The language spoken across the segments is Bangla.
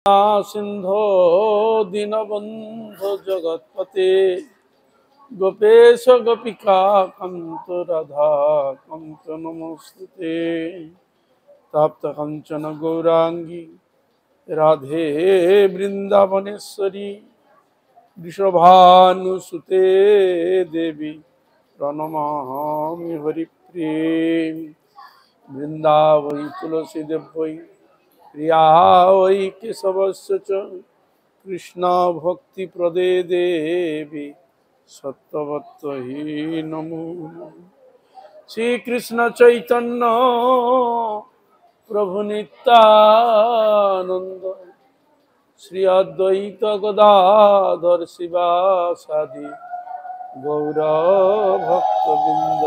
सिंधो दीनबंधो जगत्पते गोपेश गोपिका कंत राधा कंत नमोस्तुते तप्त कंचन गौरांगी राधे वृंदावनेश्वरी वृषभानुसुते देवी प्रणमामि हरिप्रिये वृंदावै तुलसी देवै प्रिया वै केशवस्य च कृष्णा भक्ति प्रदे देवी सत्वत्वहि नमो श्री कृष्ण चैतन्य प्रभु नित्यानंद श्री अद्वैत गदाधर शिवासादि गौर भक्तवृंद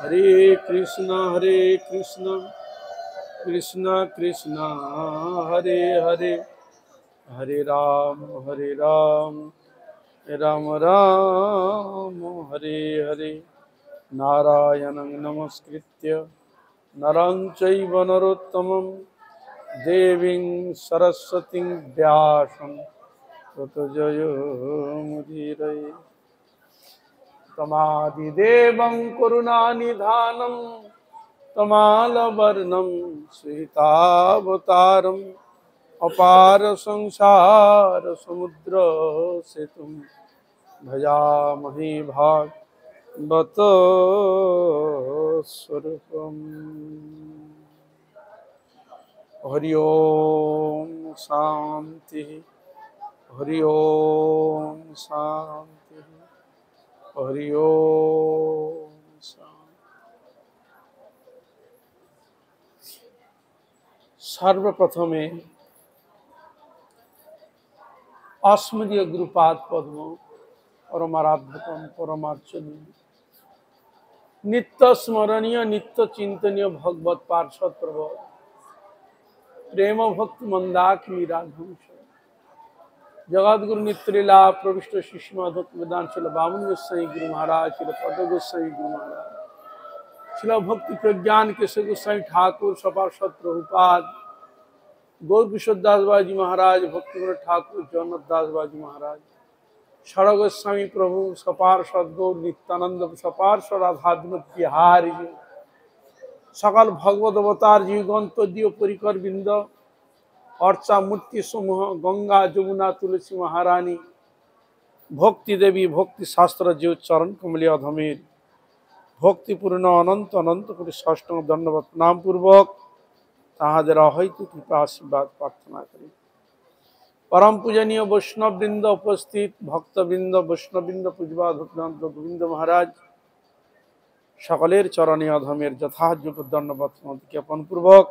हरे कृष्ण कृष्ण कृष्ण हरे हरे हरे राम राम राम हरे हरे नारायणं नमस्कृत्य नरं चैव नरोत्तमं देवीं सरस्वतीं व्यासं ततो जयमुदीरये तमादिदेवं करुणानिधानं तमालवर्णं श्वेतावतारम् अपार संसार समुद्र सेतुं भजामहे भागवत स्वरूपम् हरि ओम शांति हरि ओम शांति हरि ओम शांति। सर्वप्रथमे अस्मदीय गुरुपाद पद्म परमाराध्यतम परमार्चनीय नित्य स्मरणीय नित्य चिंतनीय भगवत पार्षद प्रभु प्रेम भक्ति मंदाकिनी राघवंश जगद्गुरु नित्यलीला प्रविष्ट शिष्य माधव वेदांचल बामन गोस्वामी गुरु महाराज शिल पद गोस्वामी गुरु महाराज शिल भक्ति प्रज्ञान केशव गोस्वामी ठाकुर सपार्षद प्रभुपाद गौर किशोर दास बाजी महाराज भक्ति ठाकुर जगन्नाथ दास बाजी महाराज षड़ गोस्वामी प्रभु सपार्षद गौर नित्यानंद सपार्षद राधा बिहारी जी सकल भगवत अवतार जीवगण तदीय परिकर बिंद अर्चा मूर्ति समूह गंगा जमुना तुलसी महारानी भक्ति देवी भक्ति शास्त्र जीव चरण कमलीय धमेर भक्तिपूर्ण अनंत अनंत कोटि षष्टम दंडवत नाम पूर्वक ताहादेर अहैतु कृपा आशीर्वाद प्रार्थना करी। परम पूजनीय वैष्णववृंद उपस्थित भक्तवृंद वैष्णववृंद पूजपाद भक्तांत गोविंद महाराज सकलेर चरणे अधमेर यथायोग्य दंडवत ज्ञापन पूर्वक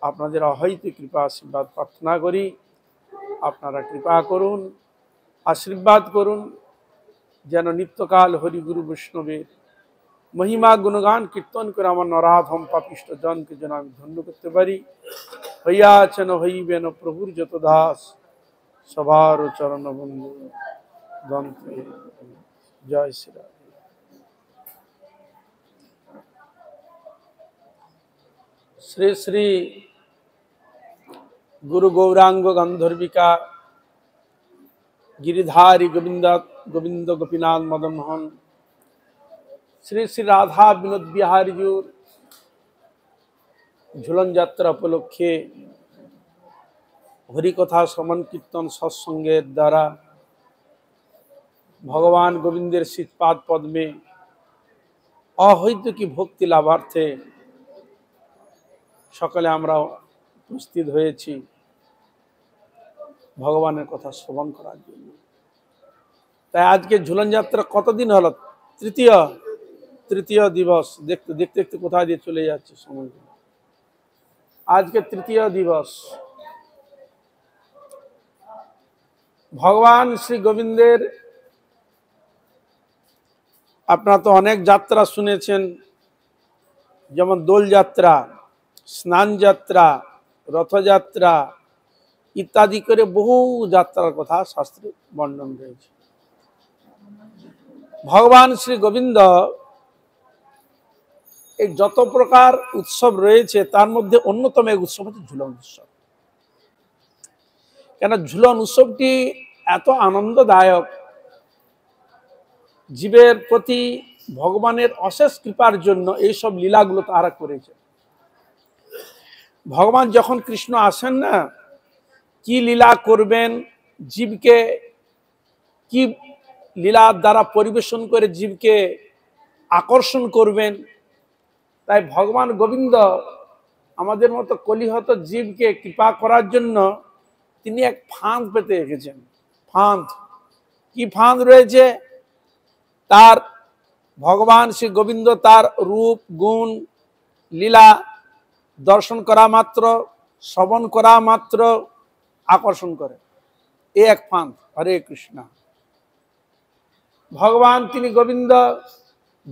आपनादेर अहैतु कृपा आशीर्वाद प्रार्थना करी। आपनारा कृपा करुन आशीर्वाद करुन जेन नित्यकाल हरिगुरु वैष्णवेर महिमा गुणगान कीर्तन कर आमार नराधम पापिष्ट जन के जेन आमि धन्य करते पारी। हইয়াছেন হইবেন प्रभुर যত दास सभार चरण बंधु दंते जय श्री राम। श्री श्री गुरु गौरांग गंधर्विका गिरिधारी गोविंद गोविंद गोपीनाथ मदन मोहन श्री श्री राधा विनोद बिहारी जूर झुलन यात्रा उपलक्षे हरिकथा श्रवण कीर्तन सत्संगेर द्वारा भगवान गोविंदेर शीतपाद पद्मे अहैतुकी भक्ति लाभार्थे सकले आमरा उपस्थित हয়েছি भगवानेर कथा श्रवण करार जन्य। ताई आज के झुलन यात्रा कतदिन हलो तृतीय दिवस देखते देखते देखते कोथाय दिये चले जाच्छे समय। आज के तृतीय दिवस भगवान श्री गोविंदेर आपनारा तो अनेक यात्रा शुनेछेन जेमन दोल यात्रा स्नान यात्रा रथ यात्रा इत्यादि करे बहु यात्रार कथा शास्त्रे वर्णन रयेछे। भगवान श्री गोविंद एक যত প্রকার উৎসব রয়েছে তার মধ্যে অন্যতম এক উৎসব হচ্ছে ঝুলন উৎসব। কেন ঝুলন উৎসবটি এত আনন্দদায়ক, জীবের প্রতি ভগবানের অশেষ কৃপার জন্য এইসব লীলাগুলো তারা করেছে। ভগবান যখন কৃষ্ণ আসেন না, কি লীলা করবেন, জীবকে কি লীলার দ্বারা পরিবেশন করে জীবকে আকর্ষণ করবেন, তাই ভগবান গোবিন্দ আমাদের মতো কলিহত জীবকে কৃপা করার জন্য তিনি এক ফাঁদ পেতে রেখেছেন। ফাঁদ, কি ফাঁদ রয়েছে? তার ভগবান শ্রী গোবিন্দ তার রূপ গুণ লীলা দর্শন করা মাত্র, শ্রবণ করা মাত্র আকর্ষণ করে, এ এক ফাঁদ। হরে কৃষ্ণ। ভগবান তিনি গোবিন্দ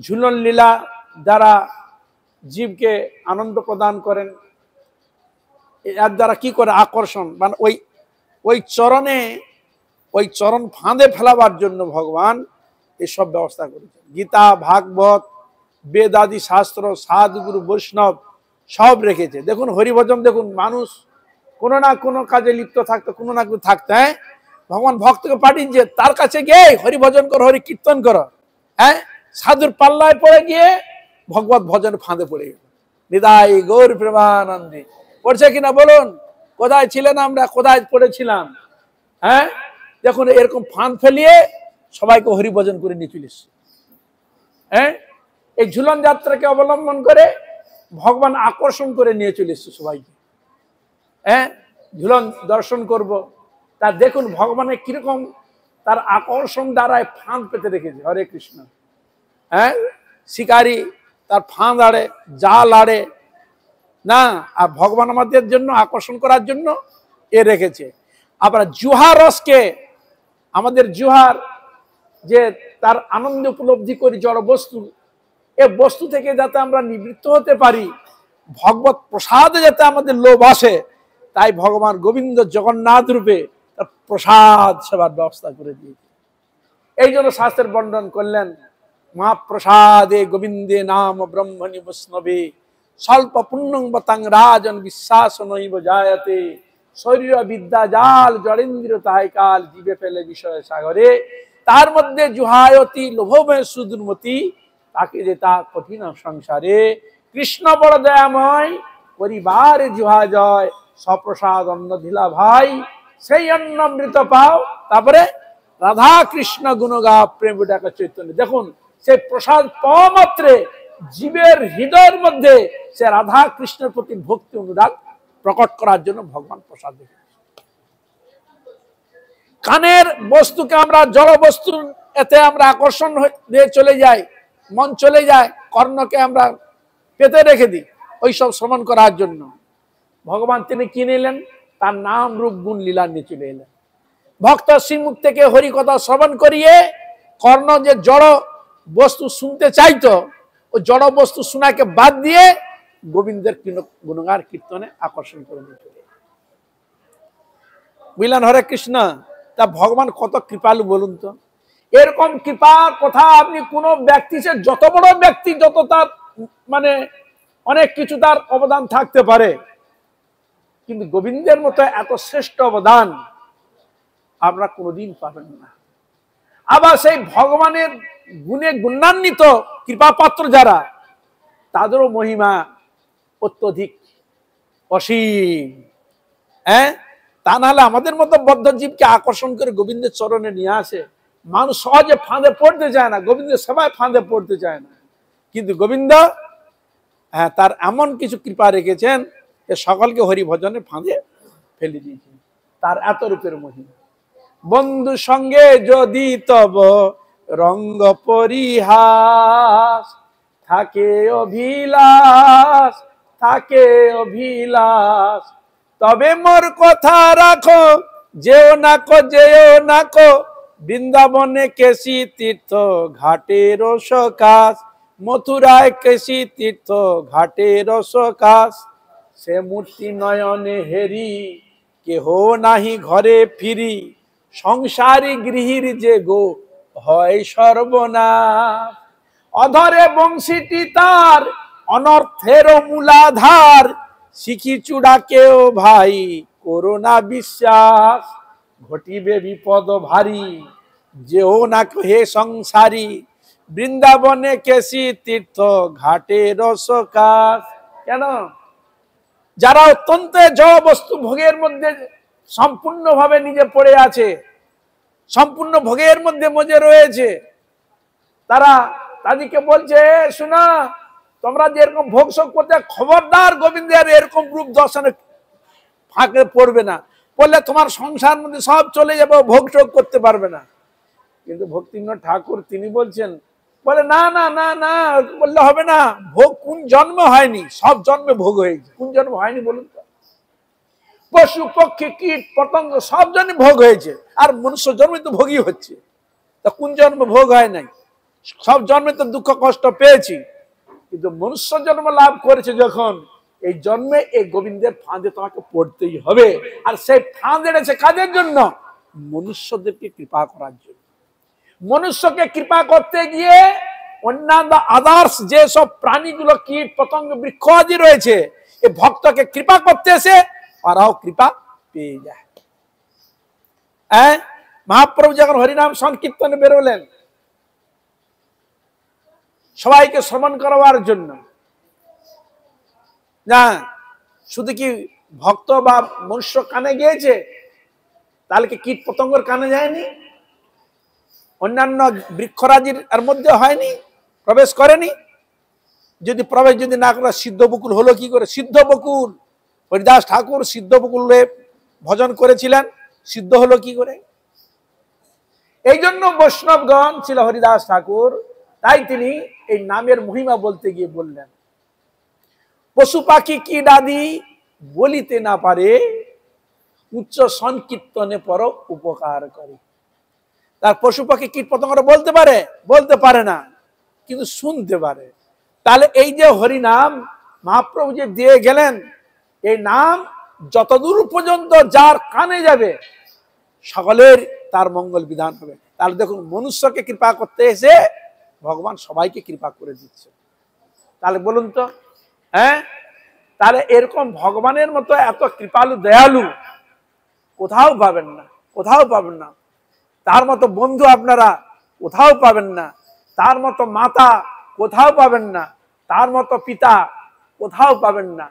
ঝুলন লীলা দ্বারা জীবকে আনন্দ প্রদান করেন। এর দ্বারা কি করে আকর্ষণ, মানে ওই চরণ ফাঁদে ফেলাবার জন্য ভগবান এসব ব্যবস্থা করেছেন। গীতা, ভাগবত, বেদ আদি শাস্ত্র, সাধুগুরু, বৈষ্ণব সব রেখেছে। দেখুন হরিভজন, দেখুন মানুষ কোনো না কোনো কাজে লিপ্ত থাকতো, কোনো না কোনো থাকতো। হ্যাঁ, ভগবান ভক্তকে পাঠিয়েছে তার কাছে গিয়ে হরিভজন করো, হরি কীর্তন করো। হ্যাঁ, সাধুর পাল্লায় পড়ে গিয়ে ভগবত ভজনের ফাঁদে পড়ে গেল। নিতাই গৌর প্রেমানন্দে। পড়ছে কিনা বলুন? কোথায় ছিলেন আমরা, কোথায় পড়েছিলাম? হ্যাঁ, দেখুন এরকম ফাঁদ ফেলিয়ে সবাইকে হরিভজন করে নিয়ে চলে এসছে। হ্যাঁ, এই ঝুলন যাত্রাকে অবলম্বন করে ভগবান আকর্ষণ করে নিয়ে চলে এসছে সবাইকে। হ্যাঁ, ঝুলন দর্শন করব, তা দেখুন ভগবানের কিরকম তার আকর্ষণ দ্বারায় ফাঁদ পেতে রেখেছে। হরে কৃষ্ণ। হ্যাঁ, শিকারী তার ফাঁদ আড়ে, জাল আড়ে না, আর ভগবান আমাদের জন্য আকর্ষণ করার জন্য এ রেখেছে। আবার জুহা রসকে, আমাদের জুহার যে তার আনন্দ উপলব্ধি করি জড় বস্তু, এ বস্তু থেকে যাতে আমরা নিবৃত্ত হতে পারি, ভগবত প্রসাদে যাতে আমাদের লোভ আসে, তাই ভগবান গোবিন্দ জগন্নাথ রূপে তার প্রসাদ সেবার ব্যবস্থা করে দিয়েছে। এই জন্য শাস্ত্রের বর্ণন করলেন, মহাপ্রসাদে গোবিন্দে নাম ব্রহ্মণি বৈষ্ণবে স্বল্প পুণ্যং বতাং রাজন বিশ্বাস নৈব জায়তে শরীর বিদ্যা জাল জড়েন্দ্র তাই কাল জীবে ফেলে বিষয় সাগরে তার মধ্যে জুহায়তি লোভময় সুদূরমতি তাকে যে তা কঠিন সংসারে কৃষ্ণ বড় দয়াময় পরিবারে জুহা জয় সপ্রসাদ অন্ন ধিলা ভাই সেই অন্ন অমৃত পাও। তারপরে রাধা কৃষ্ণ গুণগা প্রেম ডাকা চৈতন্য। দেখুন সেই প্রসাদ পাওয়া মাত্রে জীবের হৃদয়ের মধ্যে সে রাধা কৃষ্ণের প্রতি ভক্তি অনুরাগ প্রকট করার জন্য ভগবান প্রসাদ দেখে। কানের বস্তুকে আমরা জড় বস্তু এতে আমরা আকর্ষণ দিয়ে চলে যাই, মন চলে যায়, কর্ণকে আমরা পেতে রেখে দিই ওইসব শ্রবণ করার জন্য। ভগবান তিনি কি নিলেন? তার নাম রূপ গুণ লীলা নিয়ে চলে এলেন। ভক্ত শ্রীমুখ থেকে হরি কথা শ্রবণ করিয়ে কর্ণ যে জড় বস্তু শুনতে চাইতো, ও জড় বস্তু শোনাকে বাদ দিয়ে গোবিন্দের গুণগান কীর্তনে আকর্ষণ করে নিয়ে চলে। বুঝলেন? হরে কৃষ্ণ। তা ভগবান কত কৃপালু বলুন তো। এরকম কৃপার কথা আপনি কোন ব্যক্তি, সে যত বড় ব্যক্তি, যত তার মানে অনেক কিছু তার অবদান থাকতে পারে, কিন্তু গোবিন্দের মতো এত শ্রেষ্ঠ অবদান আপনারা কোনোদিন পাবেন না। আবার সেই ভগবানের গুণে গুণান্বিত কৃপা পাত্র যারা, তাদেরও মহিমা অত্যধিক অসীম। হ্যাঁ, তা নাহলে আমাদের মতো বদ্ধ জীবকে আকর্ষণ করে গোবিন্দের চরণে নিয়ে আসে। মানুষ সহজে ফাঁদে পড়তে চায় না, গোবিন্দের সবাই ফাঁদে পড়তে চায় না, কিন্তু গোবিন্দ হ্যাঁ তার এমন কিছু কৃপা রেখেছেন যে সকলকে হরি ভজনের ফাঁদে ফেলে দিয়েছেন। তার এত রূপের মহিমা। বন্ধু সঙ্গে যদি তব রঙ্গ পরিহাস থাকে অভিলাষ, থাকে অভিলাষ, তবে মোর কথা রাখো, যেও নাকো যেও নাকো বৃন্দাবনে কেশি তীর্থ ঘাটের সকাশ, মথুরায় কেশি তীর্থ ঘাটের সকাশ, সে মূর্তি নয়নে হেরি কেহ নাহি ঘরে ফিরি, সংসারী গৃহীর যে গো হয় সর্বনাশ, অধরে বংশীটি তার অনর্থের মূলাধার, শিখি চূড়া কেও ভাই করোনা বিশ্বাস, ঘটিবে বিপদ ভারী, যেও না হে সংসারী, বৃন্দাবনে কেশি তীর্থ ঘাটে রসকাস। কেন? যারা অত্যন্ত জড় বস্তু ভোগের মধ্যে সম্পূর্ণভাবে নিজে পড়ে আছে, সম্পূর্ণ ভোগের মধ্যে মজে রয়েছে, তারা তাদেরকে বলছে, শোনা, তোমরা যে এরকম ভোগ শোক করতে, খবরদার গোবিন্দের এরকম রূপ দর্শনে ফাঁকে পড়বে না, বললে তোমার সংসার মধ্যে সব চলে যাবে, ভোগ শোক করতে পারবে না। কিন্তু ভক্তিবিনোদ ঠাকুর তিনি বলছেন, বলে না না না না, বললে হবে না, ভোগ কোন জন্ম হয়নি, সব জন্মে ভোগ হয়েছে। কোন জন্ম হয়নি বলুন তো? পশু পক্ষী কীট পতঙ্গ সব জন্মে ভোগ হয়েছে, আর মনুষ্য জন্মে তো ভোগই হচ্ছে। তা কোন জন্ম ভোগ হয় নাই? সব জন্মে তো দুঃখ কষ্ট পেয়েছি, কিন্তু মনুষ্য জন্ম লাভ করেছে যখন, এই জন্মে এই গোবিন্দের ফাঁদে তোমাকে পড়তেই হবে। আর সেই ফাঁদ এড়েছে কাদের জন্য? মনুষ্যদেরকে কৃপা করার জন্য। মনুষ্যকে কৃপা করতে গিয়ে অন্যান্য আদার্স যে সব প্রাণীগুলো, কীট পতঙ্গ বৃক্ষ আদি রয়েছে, এই ভক্তকে কৃপা করতে এসে ওরাও কৃপা পেয়ে যায়। মহাপ্রভু যখন হরিনাম সংকীর্তনে বেরোলেন সবাইকে শ্রবণ করাবার জন্য, না শুধু কি ভক্ত বা মনুষ্য কানে গিয়েছে, তাহলে কি কীট পতঙ্গের কানে যায়নি? অন্যান্য বৃক্ষরাজির এর মধ্যে হয়নি, প্রবেশ করেনি? যদি প্রবেশ যদি না করে, সিদ্ধ বকুল হলো কি করে? সিদ্ধ বকুল, হরিদাস ঠাকুর সিদ্ধ বকুলে ভজন করেছিলেন, সিদ্ধ হলো কি করে? এই জন্য বৈষ্ণবগণ ছিল হরিদাস ঠাকুর, তাই তিনি এই নামের মহিমা বলতে গিয়ে বললেন, পশু পাখি কি ডাদি বলিতে না পারে, উচ্চ সংকীর্তনে পর উপকার করে। তার পশু পাখি কীট পতঙ্গরা বলতে পারে? বলতে পারে না, কিন্তু শুনতে পারে। তাহলে এই যে হরিনাম মহাপ্রভু যে দিয়ে গেলেন, এই নাম যতদূর পর্যন্ত যার কানে যাবে সকলের তার মঙ্গল বিধান হবে। তাহলে দেখুন, মনুষ্যকে কৃপা করতে এসে ভগবান সবাইকে কৃপা করে দিচ্ছে। তাহলে বলুন তো, তাহলে এরকম ভগবানের মতো এত কৃপালু দয়ালু কোথাও পাবেন না, কোথাও পাবেন না। তার মতো বন্ধু আপনারা কোথাও পাবেন না, তার মতো মাতা কোথাও পাবেন না, তার মতো পিতা কোথাও পাবেন না।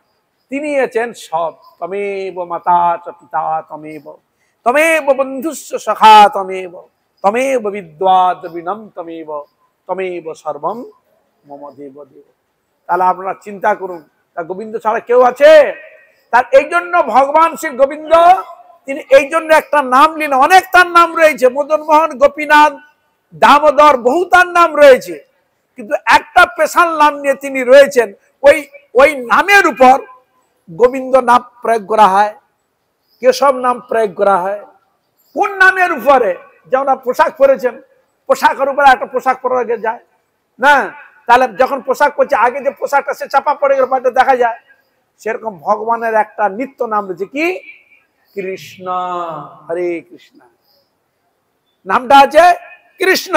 তিনি আছেন সব। তমেব মাতা চ পিতা তমেব, তমেব বন্ধুস্য সখা তমেব, তমেব বিদ্যা দ্রবিণম তমেব, তমেব সর্বম মম দেব দেব। তাহলে আপনারা চিন্তা করুন, তা গোবিন্দ ছাড়া কেউ আছে? তার এই জন্য ভগবান শ্রী গোবিন্দ তিনি এই জন্য একটা নাম নিন। অনেক তার নাম রয়েছে, মদন মোহন, গোপীনাথ, দামোদর, বহু তার নাম রয়েছে, কিন্তু একটা স্পেশাল নাম নিয়ে তিনি রয়েছেন। ওই নামের উপর গোবিন্দ নাম প্রয়োগ করা হয়, কেশব নাম প্রয়োগ করা হয়। কোন নামের উপরে? যেমন পোশাক পরেছেন, পোশাকের উপরে একটা পোশাক পরে যায় না, তাহলে যখন পোশাক পরছে আগে যে পোশাকটা সে চাপা পড়ে গেল দেখা যায়, সেরকম ভগবানের একটা নিত্য নাম রয়েছে, কি? কৃষ্ণ। হরে কৃষ্ণ নামটা আছে কৃষ্ণ।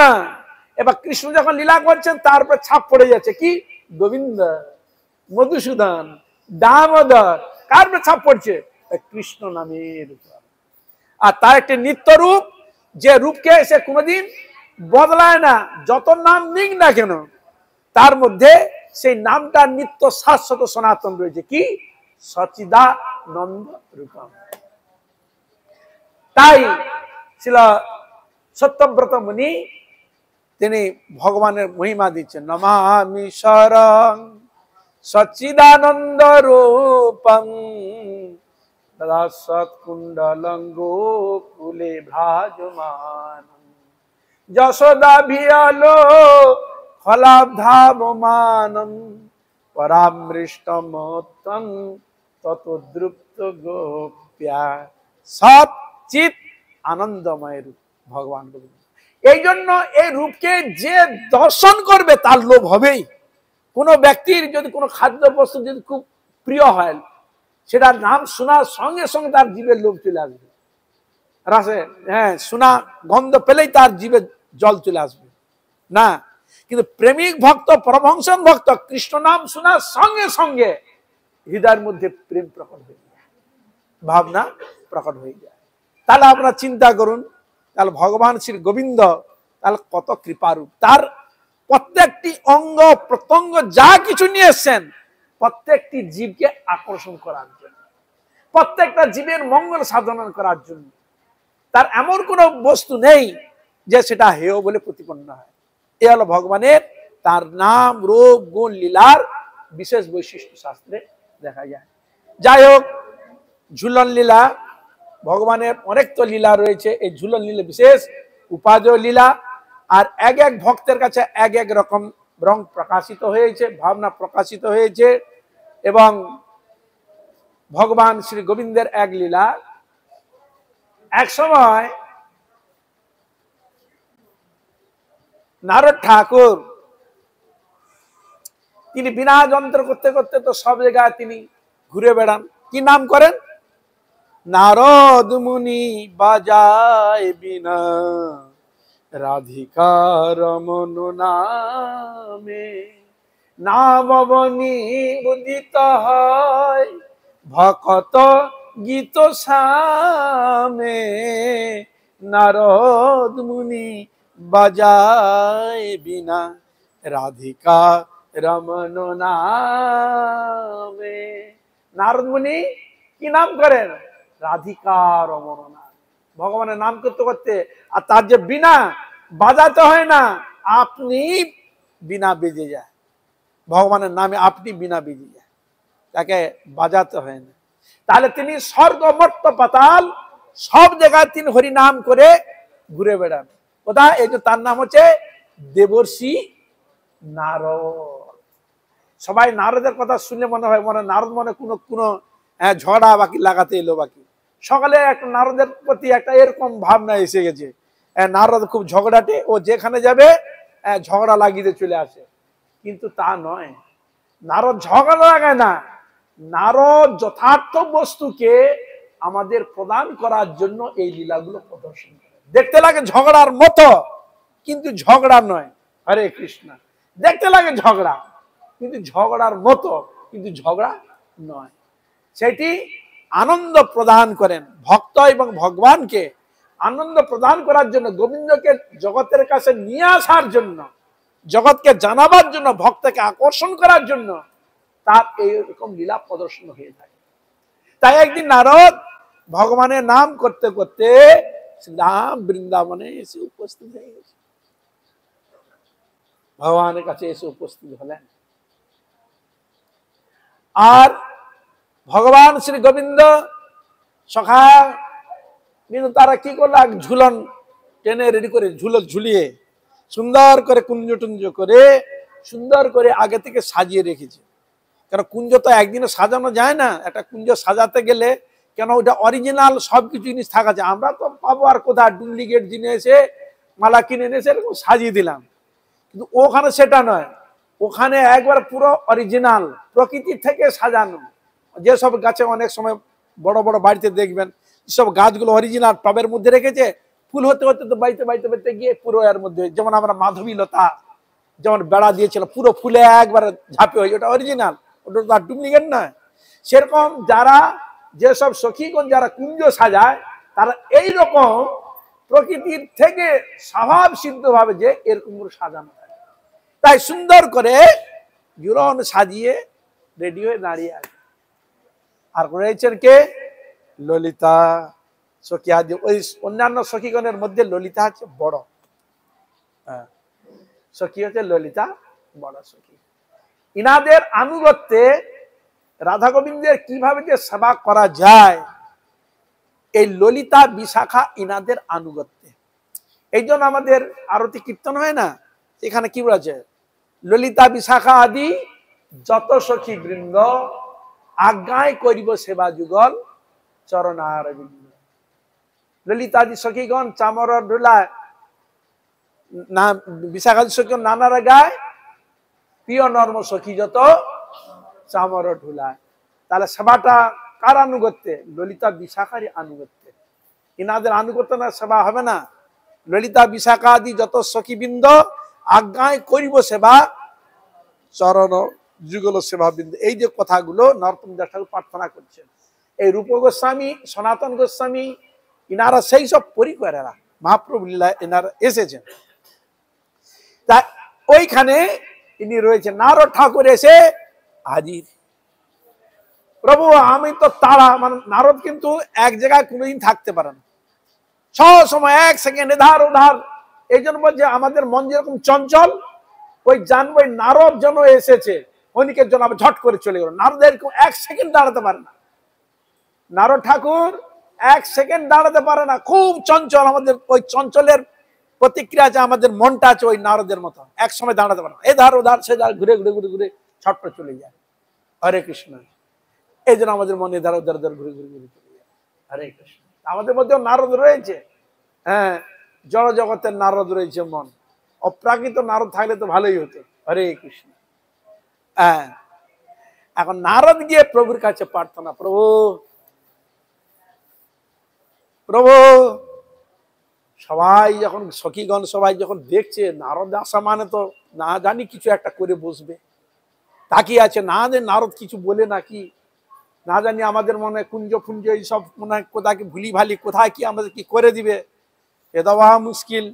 এবার কৃষ্ণ যখন লীলা করছেন তার উপর ছাপ পড়ে যাচ্ছে, কি? গোবিন্দ, মধুসূদন, দামোদর। কার উপর ছাপ পড়ছে? কৃষ্ণ নামের উপর। আর তার একটি নিত্য রূপ, যে রূপকে সে কোনোদিন বদলায় না, যত নাম নিক না কেন তার মধ্যে সেই নামটা নিত্য শাশ্বত সনাতন রয়েছে, কি? সচিদানন্দ রূপম। তাই ছিল সত্যব্রত মুনি তিনি ভগবানের মহিমা দিচ্ছেন, নমামি শরং সচিদানন্দ রূপং সৎকুণ্ডলং গোকুলে ভ্রাজমান যশোদা ভিয়ালো ফলাবধাবমানম পরামৃষ্টমোত্তং ততদ্রুপ্ত গোপ্যা। সৎ চিত আনন্দময় রূপ ভগবান গোবিন্দ। এই জন্য এই রূপকে যে দর্শন করবে তার লোভ হবেই। কোনো ব্যক্তির যদি কোনো খাদ্য বস্তু যদি খুব প্রিয় হয়, সেটার নাম শোনার সঙ্গে সঙ্গে তার জীবের লোভ চলে আসবে, রাসে শোনা গন্ধ পেলেই তার জীবে জল চলে আসবে না। কিন্তু প্রেমিক ভক্ত, পরমহংসন ভক্ত কৃষ্ণ নাম শোনার সঙ্গে সঙ্গে হৃদয়ের মধ্যে প্রেম প্রকট হয়ে যায়। ভাবনা প্রকট হয়ে যায়। তাহলে আপনারা চিন্তা করুন, তাহলে ভগবান শ্রী গোবিন্দ তাহলে কত কৃপারূপ। তার প্রত্যেকটি অঙ্গ প্রত্যঙ্গ যা কিছু নিয়ে এসছেন প্রত্যেকটি জীবকে আকর্ষণ করার জন্য, প্রত্যেকটা জীবের মঙ্গল সাধনা করার জন্য। তার এমন কোনো বস্তু নেই যে সেটা হেয় বলে প্রতিপন্ন হয়। এ হলো ভগবানের, তার নাম রূপ গুণ লীলার বিশেষ বৈশিষ্ট্য শাস্ত্রে দেখা যায়। যাই হোক, ঝুলন লীলা, ভগবানের অনেক তো লীলা রয়েছে। এই ঝুলন লীলা বিশেষ উপাদেয় লীলা, আর এক এক ভক্তের কাছে এক এক রকম রং প্রকাশিত হয়েছে, ভাবনা প্রকাশিত হয়েছে। এবং ভগবান শ্রী গোবিন্দের এক লীলা, এক সময় নারদ ঠাকুর তিনি বিনা যন্ত্র করতে করতে তো সব জায়গায় তিনি ঘুরে বেড়ান। কি নাম করেন? নারদ মুনি বাজায় বিনা রাধিকা রমন নামে, নামবনি উদিত হয় ভকত গীত সামে, নারদ মুনি বাজায় বিনা রাধিকা রমন নামে। নারদ মুনি কি নাম করেন? রাধিকা রমন নাম। ভগবানের নাম করতে করতে, আর তার যে বিনা বাজাতে হয় না, আপনি বিনা বেজে যায়। ভগবানের নামে আপনি বিনা বেজে যায়, তাকে বাজাতে হয় না। তাহলে তিনি স্বর্গ মর্ত পাতাল সব জায়গায় তিনি হরি নাম করে ঘুরে বেড়ান। কোথায়? এই যে তার নাম হচ্ছে দেবর্ষি নারদ। সবাই নারদের কথা শুনলে মনে হয় নারদ মনে কোনো ঝগড়া বাকি লাগাতে এলো বাকি। সকালে একটা নারদের প্রতি একটা এরকম ভাবনা এসে গেছে, নারদ খুব ঝগড়াটে, ও যেখানে যাবে ঝগড়া লাগিয়ে চলে আসে। কিন্তু তা নয়, নারদ ঝগড়া লাগায় না। নারদ যথার্থ বস্তুকে আমাদের প্রদান করার জন্য এই লীলাগুলো প্রদর্শন করে। দেখতে লাগে ঝগড়ার মতো, কিন্তু ঝগড়া নয়। হরে কৃষ্ণ। দেখতে লাগে ঝগড়া, কিন্তু ঝগড়ার মতো, কিন্তু ঝগড়া নয়। সেটি আনন্দ প্রদান করেন ভক্ত এবং ভগবানকে আনন্দ প্রদান করার জন্য, গোবিন্দকে জগতের কাছে নিয়ে আসার জন্য, জগৎকে জানাবার জন্য, ভক্তকে আকর্ষণ করার জন্য তার এইরকম লীলা প্রদর্শন হয়ে থাকে। তাই একদিন নারদ ভগবানের নাম করতে করতে রাম বৃন্দাবনে এসে উপস্থিত হয়ে গেছে। ভগবানের কাছে এসে উপস্থিত হলেন। আর ভগবান শ্রী গোবিন্দ সখা কিন্তু তারা কি করলো, ঝুলন টেনে রেডি করে ঝুলিয়ে সুন্দর করে কুঞ্জ টুঞ্জ করে সুন্দর করে আগে থেকে সাজিয়ে রেখেছে। কেন কুঞ্জ তো একদিনে সাজানো যায় না। একটা কুঞ্জ সাজাতে গেলে কেন ওটা অরিজিনাল সবকিছু জিনিস থাকা যায়। আমরা তো পাবো আর কোথায় ডুপ্লিকেট জিনিসে মালা কিনে এনেছে এরকম সাজিয়ে দিলাম, কিন্তু ওখানে সেটা নয়। ওখানে একবার পুরো অরিজিনাল প্রকৃতি থেকে সাজানো। যেসব গাছে অনেক সময় বড় বড় বাড়িতে দেখবেন সব গাছগুলো অরিজিনাল টবের মধ্যে রেখেছে, ফুল হতে হতে তো বাড়িতে বাড়িতে বাড়িতে গিয়ে পুরো এর মধ্যে, যেমন আমরা মাধবী লতা যেমন বেড়া দিয়েছিল পুরো ফুলে একবার ঝাঁপে হয়ে, ওটা অরিজিনাল, ওটা তো আর ডুপ্লিকেট নয়। সেরকম যারা যেসব সখীগণ যারা কুঞ্জ সাজায় তারা এইরকম প্রকৃতির থেকে স্বভাব সিদ্ধ ভাবে যে এরকম সাজানো হয়। তাই সুন্দর করে ঝুলন সাজিয়ে রেডি হয়ে দাঁড়িয়ে আছে। আর রয়েছেন কে? ললিতা সখী আদি। ওই অন্যান্য সখীগণের মধ্যে ললিতা হচ্ছে বড়, সখী হচ্ছে ললিতা বড় সখী। ইনাদের আনুগত্যে রাধা গোবিন্দের কিভাবে যে সেবা করা যায়, এই ললিতা বিশাখা ইনাদের আনুগত্যে। এই জন্য আমাদের আরতি কীর্তন হয় না, এখানে কি বলেছে? ললিতা বিশাখা আদি যত সখী বৃন্দ আজ্ঞায় করিব সেবা যুগল চরণারবিন্দ। ললিতাদি সখীগণ চামর ঢোলায় না, বিশাখাদি সখীগণ নানারা গায়, প্রিয় নর্ম সখী যত চামর ঢোলায়। তাহলে সেবাটা কার আনুগত্যে? ললিতা বিশাখারই আনুগত্যে। ইনাদের আনুগত্য না সেবা হবে না। ললিতা বিশাখা আদি যত সখীবৃন্দ আজ্ঞায় করিব সেবা চরণ যুগল সেবা বৃন্দ। এই যে কথাগুলো নরোত্তম দাস ঠাকুর প্রার্থনা করছেন, এই রূপ গোস্বামী, সনাতন গোস্বামী, ইনারা সেই সব পরিবারেরা মহাপ্রভু লীলা এনারা এসেছেন। তা ওইখানে ইনি রয়েছে, নারদ ঠাকুর এসে হাজির। প্রভু আমি তো তারা, মানে নারদ কিন্তু এক জায়গায় কোনোদিন থাকতে পারে না, সব সময় এক সেকেন্ড এধার ওধার। এই জন্য বলছে আমাদের মন যেরকম চঞ্চল, ওই জানবই নারদ যেন এসেছে, ক্ষণিকের জন্য আবার ঝট করে চলে গেল। নারদ এরকম এক সেকেন্ড দাঁড়াতে পারে না, নারদ ঠাকুর এক সেকেন্ড দাঁড়াতে পারে না, খুব চঞ্চল। আমাদের ওই চঞ্চলের প্রতিক্রিয়া আছে, আমাদের মনটা আছে ওই নারদের মতো, এক সময় দাঁড়াতে পারে না, এধার ওধার সেধার ঘুরে ঘুরে ঘুরে ঘুরে ছট করে চলে যায়। হরে কৃষ্ণ। এই জন্য আমাদের মনে এধার ওধার ঘুরে ঘুরে ঘুরে চলে যায়। হরে কৃষ্ণ। আমাদের মধ্যেও নারদ রয়েছে, হ্যাঁ, জড় জগতের নারদ রয়েছে মন। অপ্রাকৃত নারদ থাকলে তো ভালোই হতো। হরে কৃষ্ণ। হ্যাঁ, এখন নারদ গিয়ে প্রভুর কাছে প্রার্থনা, প্রভু প্রভু, সবাই যখন সখীগণ সবাই যখন দেখছে নারদ আসা মানে তো না জানি কিছু একটা করে বসবে, তাকিয়ে আছে, না যে নারদ কিছু বলে নাকি, না জানি আমাদের মনে কুঞ্জ ফুঞ্জ এইসব মনে হয় কোথায় কি ভুলি ভালি, কোথায় কি আমাদের কি করে দিবে, এ দেওয়া মুশকিল।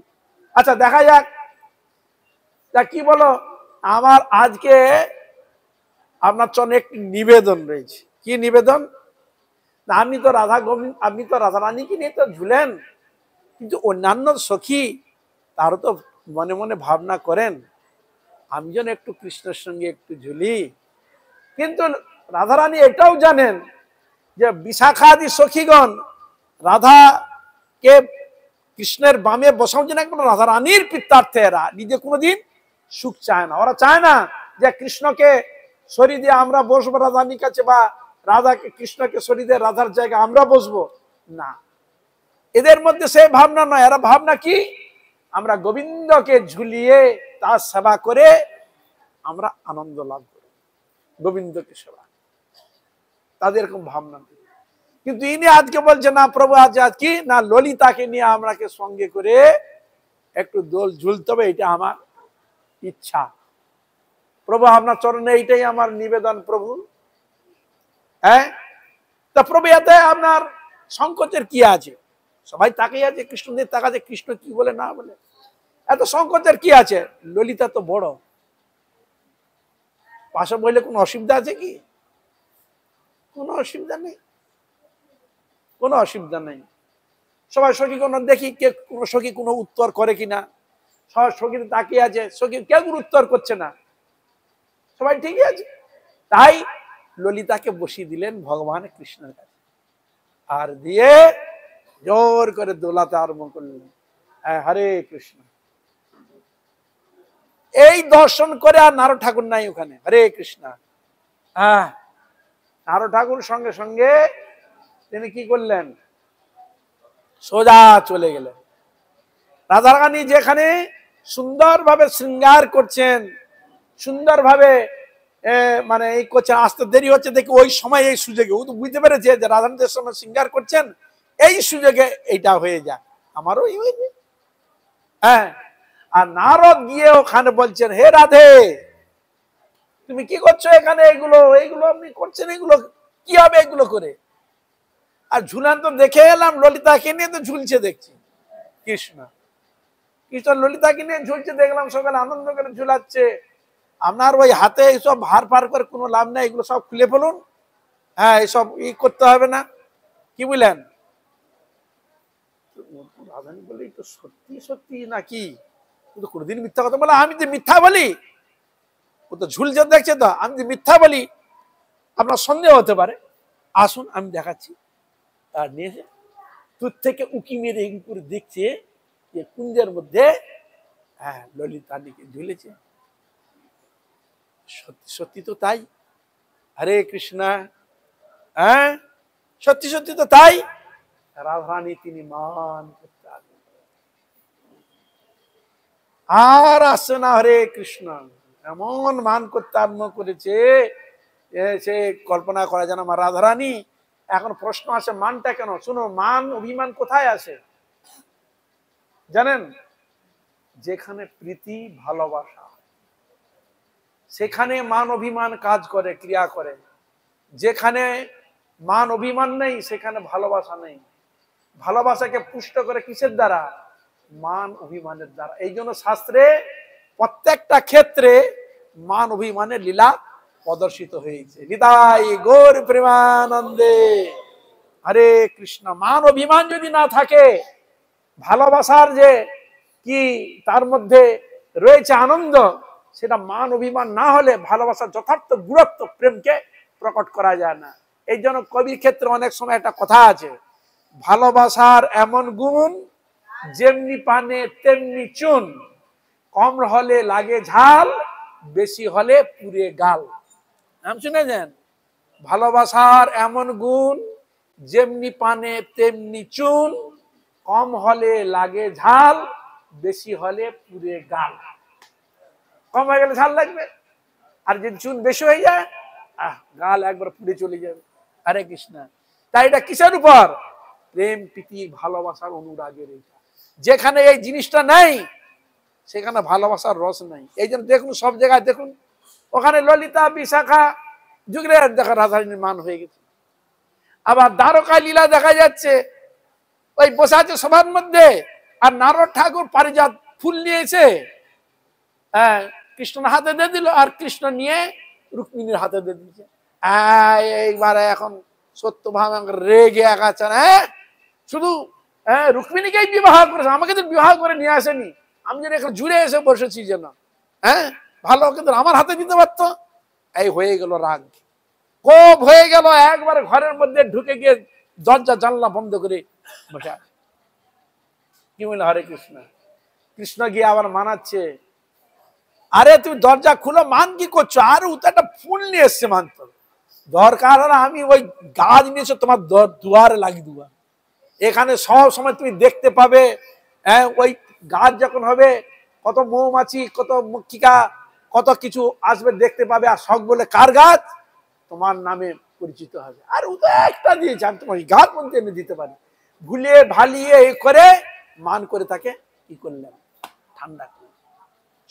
আচ্ছা দেখা যাক, তা কি বলো, আমার আজকে আপনার জন্য একটি নিবেদন রয়েছে। কি নিবেদন? না আপনি তো রাধা গোবিন্দ, আপনি তো রাধা রানীকে নিয়ে তো ঝুলেন, কিন্তু অন্যান্য সখী তারও তো মনে মনে ভাবনা করেন আমি যেন একটু কৃষ্ণের সঙ্গে একটু ঝুলি। কিন্তু রাধারানী এটাও জানেন যে বিশাখাদি সখীগণ রাধাকে কৃষ্ণের বামে বসাও যেন একদম রাধারানীর পিত্তার্থে, এরা নিজে কোনোদিন সুখ চায় না। ওরা চায় না যে কৃষ্ণকে সরিয়ে দিয়ে আমরা বসবো রাধারানীর কাছে, বা রাধাকে কৃষ্ণকে সরিয়ে দিয়ে রাধার জায়গায় আমরা বসবো না। এদের মধ্যে সে ভাবনা নয়, এরা ভাবনা কি, আমরা গোবিন্দকে ঝুলিয়ে তার সেবা করে আমরা আনন্দ লাভ করি, গোবিন্দকে সেবা, তাদের এরকম ভাবনা। কিন্তু ইনি আজকে বলছে না প্রভু, আজ কি না ললিতাকে নিয়ে আমরাকে সঙ্গে করে একটু দোল ঝুলতে হবে, এটা আমার ইচ্ছা। প্রভু আপনার চরণে এইটাই আমার নিবেদন প্রভু। হ্যাঁ, তা প্রভু এতে আপনার সংকোচের কি আছে? সবাই তাকিয়ে আছে, কৃষ্ণদের তাকাচ্ছে, কৃষ্ণ কি বলে না বলে, এত সংকোচের কি আছে? ললিতা তো বড়, পাশে বললে কোনো অসুবিধা আছে কি? কোনো অসুবিধা নেই, কোনো অসুবিধা নেই। সবাই সখী কোনো দেখি কে কোনো সখী কোনো উত্তর করে কিনা, সবাই সখী তাকিয়ে আছে, সখী কেউ কোনো উত্তর করছে না, সবাই ঠিকই আছে। তাই ললিতাকে বসিয়ে দিলেন ভগবান কৃষ্ণের কাছে, আর দিয়ে জোর করে দোলাতে আরম্ভ করলেন। হরে কৃষ্ণ। এই দর্শন করে আর নারদ ঠাকুর নাই ওখানে। হরে কৃষ্ণ। হ্যাঁ, নারদ ঠাকুর সঙ্গে সঙ্গে তিনি কি করলেন, সোজা চলে গেলেন। রাধারানী যেখানে সুন্দরভাবে শৃঙ্গার করছেন, সুন্দরভাবে মানে এই করছেন, আসতে দেরি হচ্ছে দেখি ওই সময় এই সুযোগে ও তো বুঝতে পেরেছে যে রাধারানীদের সময় শৃঙ্গার করছেন, এই সুযোগে এইটা হয়ে যায়, আমারও এই হয়েছে। হ্যাঁ, আর নারদ গিয়ে ওখানে বলছেন, হে রাধে তুমি কি করছো এখানে, এগুলো এইগুলো আপনি করছেন, এগুলো কি হবে এগুলো করে? আর ঝুলান তো দেখে এলাম, ললিতাকে নিয়ে তো ঝুলছে দেখছি। কৃষ্ণ কৃষ্ণ ললিতাকে নিয়ে ঝুলছে দেখলাম, সকালে আনন্দ করে ঝুলাচ্ছে। আপনার ওই হাতে এইসব ভার পার করে কোনো লাভ নেই, এগুলো সব খুলে ফেলুন। হ্যাঁ, এইসব করতে হবে না, কি বললেন? রাধারানী বলে তো সত্যি সত্যি নাকি, ও তো কোনোদিন মিথ্যা কথা বলে, আমি যে মিথ্যা বলি, ও তো ঝুলছে দেখছে তো, আমি যে মিথ্যা বলি আপনার সন্দেহ হতে পারে, আসুন আমি দেখাচ্ছি। আর নিয়ে দূর থেকে উকি মেরে করে দেখছে যে কুঞ্জের মধ্যে হ্যাঁ ললিতাকে ঝুলেছে। সত্যি সত্যি তো তাই। হরে কৃষ্ণ। হ্যাঁ, সত্যি সত্যি তো তাই। রাধারানী তিনি মান করতে আর আসছে না। হরে কৃষ্ণ। এমন মান করতে আরম্ভ করেছে সে কল্পনা করা যেন আমার রাধারানী। এখন প্রশ্ন আসে, মানটা কেন? শুনো, মান অভিমান কোথায় আসে জানেন? যেখানে প্রীতি ভালোবাসা, সেখানে মান অভিমান কাজ করে, ক্রিয়া করে। যেখানে মান অভিমান নেই, সেখানে ভালোবাসা নেই। ভালোবাসাকে পুষ্ট করে কিসের দ্বারা? মান অভিমানের দ্বারা। এই জন্য শাস্ত্রে প্রত্যেকটা ক্ষেত্রে মান অভিমানের লীলা প্রদর্শিত হয়েছে। নিতাই গৌর প্রেমানন্দে। হরে কৃষ্ণ। মান অভিমান যদি না থাকে, ভালোবাসার যে কি তার মধ্যে রয়েছে আনন্দ, সেটা মান অভিমান না হলে ভালোবাসার যথার্থ গুরুত্ব প্রেমকে প্রকট করা যায় না। এই জন্য কবির ক্ষেত্রে অনেক সময় একটা কথা আছে, ভালোবাসার এমন গুণ যেমনি পানে তেমনি চুন, কম হলে লাগে ঝাল, বেশি হলে পুড়ে গাল। নাম শুনেছেন? ভালোবাসার এমন গুণ যেমনি পানে তেমনি চুন, কম হলে লাগে ঝাল, বেশি হলে পুড়ে গাল। কম হয়ে গেলে ঝাল লাগবে, আর যদি চুন বেশি হয়ে যায় গাল একবার পুড়ে চলে যাবে। হরে কৃষ্ণ। তাই এটা কিসের উপর? প্রেম প্রীতি ভালোবাসার অনুরাগের। যেখানে এই জিনিসটা নাই সেখানে ভালোবাসার রস নাই। এই জন্য দেখুন সব জায়গায় দেখুন, ওখানে ললিতা বিশাখা যুগের দেখা রাধারানীর মান হয়ে গেছে। আবার দ্বারকা লীলা দেখা যাচ্ছে, ওই বসে আছে সবার মধ্যে, আর নারদ ঠাকুর পারিজাত ফুল নিয়েছে, হ্যাঁ, কৃষ্ণের হাতে দিয়ে দিল, আর কৃষ্ণ নিয়ে রুক্মিণীর হাতে দিয়ে দিয়েছে। এইবারে এখন সত্যভাব রেগে একাচ্ছেন, হ্যাঁ শুধু রুক্মিণীকেই বিবাহ করেছে, আমাকে তো বিবাহ করে নিয়ে আসেনি, আমি যেন এখানে জুড়ে এসে বসেছি যেন, হ্যাঁ ভালো কিন্তু আমার হাতে দিতে পারতো। এই হয়ে গেল রাগ, কোপ হয়ে গেল, একবার ঘরের মধ্যে ঢুকে গিয়ে দরজা জানলা বন্ধ করে বসে আছে। কি বলল? হরে কৃষ্ণ। কৃষ্ণ গিয়ে আবার মানাচ্ছে, আরে তুমি দরজা খুলো, মান কি করছো? আরে ও তো একটা ফুল নিয়ে এসছে, মানতো দরকার হলে আমি ওই গাছ নিয়েছো তোমার দুয়ারে লাগিয়ে দেবো। এখানে সব সময় তুমি দেখতে পাবে, হ্যাঁ ওই গাছ যখন হবে কত মৌমাছি, কত মক্ষিকা, কত কিছু আসবে দেখতে পাবে, আর শখ বলে কার গাছ? তোমার নামে পরিচিত হবে। আর ও তো একটা দিয়েছে, আমি তোমার গাছ বলতে এনে দিতে পারি। ভুলিয়ে ভালিয়ে এই করে মান করে তাকে কি করলেন? ঠান্ডা করে।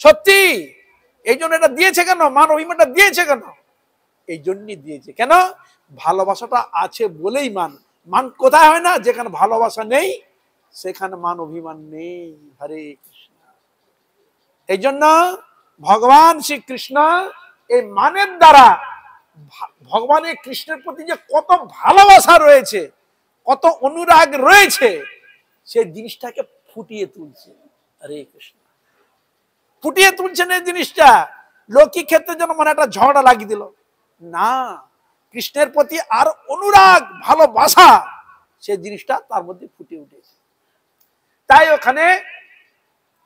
সত্যি এই জন্য এটা দিয়েছে কেন? মান অভিমানটা দিয়েছে কেন? এই জন্যই দিয়েছে। কেন? ভালোবাসাটা আছে বলেই মান। মান কোথায় হয় না? যেখানে ভালোবাসা নেই সেখানে মান অভিমান নেই। হরে কৃষ্ণ। এই জন্য ভগবান শ্রীকৃষ্ণ এই মানের দ্বারা ভগবানের কৃষ্ণের প্রতি যে কত ভালোবাসা রয়েছে, কত অনুরাগ রয়েছে, সেই জিনিসটাকে ফুটিয়ে তুলছে। হরে কৃষ্ণ। ফুটিয়ে তুলছেন এই জিনিসটা। লৌকিক ক্ষেত্রে যেন মনে একটা ঝগড়া লাগিয়ে দিল না, কৃষ্ণের প্রতি আর অনুরাগ ভালোবাসা, সেই জিনিসটা তার মধ্যে ফুটে উঠেছে। তাই ওখানে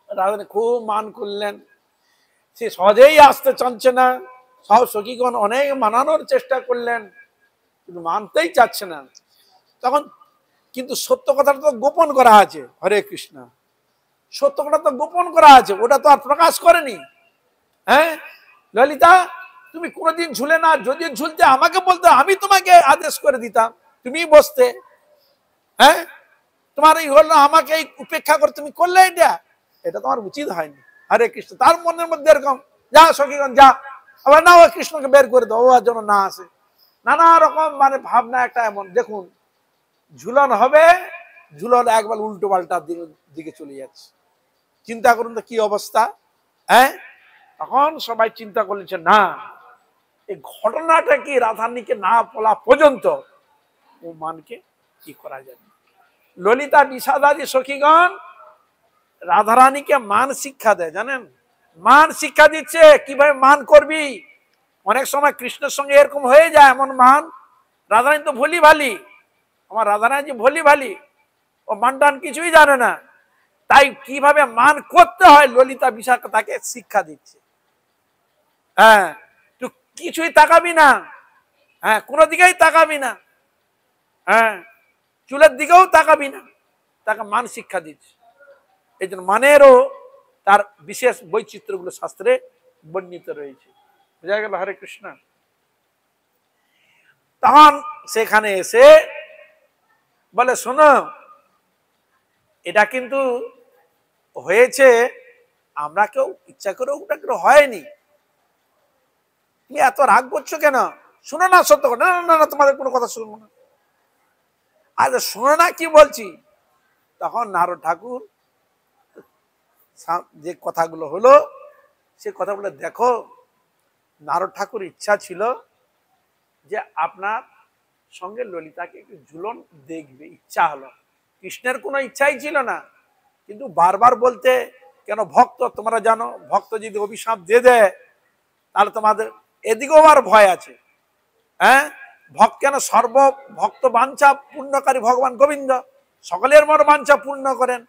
রাধারানী খুব মান করলেন। সে সহজেই আসতে চাচ্ছে না, সব সখীগণ অনেক মানানোর চেষ্টা করলেন, কিন্তু মানতেই চাচ্ছে না। তখন কিন্তু সত্য কথাটা তো গোপন করা আছে। হরে কৃষ্ণ। সত্য কথা তো গোপন করা আছে, ওটা তো আর প্রকাশ করেনি। হ্যাঁ ললিতা, তুমি কোনোদিন ঝুলে না, যদি ঝুলতে আমাকে বলতে, আমি তোমাকে আদেশ করে দিতাম, তুমি বসতে। হ্যাঁ তোমার এই হলো, আমাকে এই উপেক্ষা করে তুমি করলে, এটা তোমার উচিত হয়নি। হরে কৃষ্ণ। তার মনের মধ্যে এরকম, যা সখীগণ যা, আবার না ও কৃষ্ণকে বের করে দাও, ও আর যেন না আসে। নানা রকম মানে ভাবনা একটা এমন। দেখুন ঝুলন হবে, ঝুলন একবার উল্টো পাল্টা দিকে চলে যাচ্ছে। চিন্তা করুন তো কি অবস্থা। হ্যাঁ তখন সবাই চিন্তা করলেছে, না এই ঘটনাটা কি রাধারানীকে না বলা পর্যন্ত ও মানকে কি করা যাবে। ললিতা বিষাদাদি সখীগণ রাধারানীকে মান শিক্ষা দেয়, জানেন? মান শিক্ষা দিচ্ছে কিভাবে মান করবি। অনেক সময় কৃষ্ণের সঙ্গে এরকম হয়ে যায়, এমন মান, রাধারানী তো ভলি ভালি, আমার রাধারানী যে ভলি ভালি, ও মান টান কিছুই জানে না। তাই কিভাবে মান করতে হয় ললিতা বিশাখা তাকে শিক্ষা দিচ্ছে। হ্যাঁ তুই কিছুই তাকাবি না, হ্যাঁ কোনো দিকেই তাকাবি না, হ্যাঁ চুলের দিকেও তাকাবি না, তাকে মান শিক্ষা দিচ্ছে। এই জন্য মানেরও তার বিশেষ বৈচিত্র্যগুলো শাস্ত্রে বর্ণিত রয়েছে। বোঝা গেল? হরে কৃষ্ণ। তখন সেখানে এসে বলে, শোনো এটা কিন্তু হয়েছে, আমরা কেউ ইচ্ছা করেও ওটা কেউ হয়নি, তুমি এত রাগ করছো কেন? শুনে না সত্য কথা, না না না তোমাদের কোনো কথা শুনবো না। আজ শুনে না কি বলছি। তখন নারদ ঠাকুর যে কথাগুলো হলো সে কথাগুলো দেখো, নারদ ঠাকুর ইচ্ছা ছিল যে আপনার সঙ্গে ললিতাকে একটু ঝুলন দেখবে, ইচ্ছা হলো। কৃষ্ণের কোনো ইচ্ছাই ছিল না, কিন্তু বারবার বলতে, কেন ভক্ত, তোমরা জানো ভক্ত যদি অভিশাপ দিয়ে দেয় তাহলে তোমাদের এদিকেও আর ভয় আছে। হ্যাঁ, ভক্ত কেন সর্ব ভক্ত বাঞ্ছা পূর্ণকারী ভগবান গোবিন্দ সকলের মন বাঞ্ছা পূর্ণ করেন,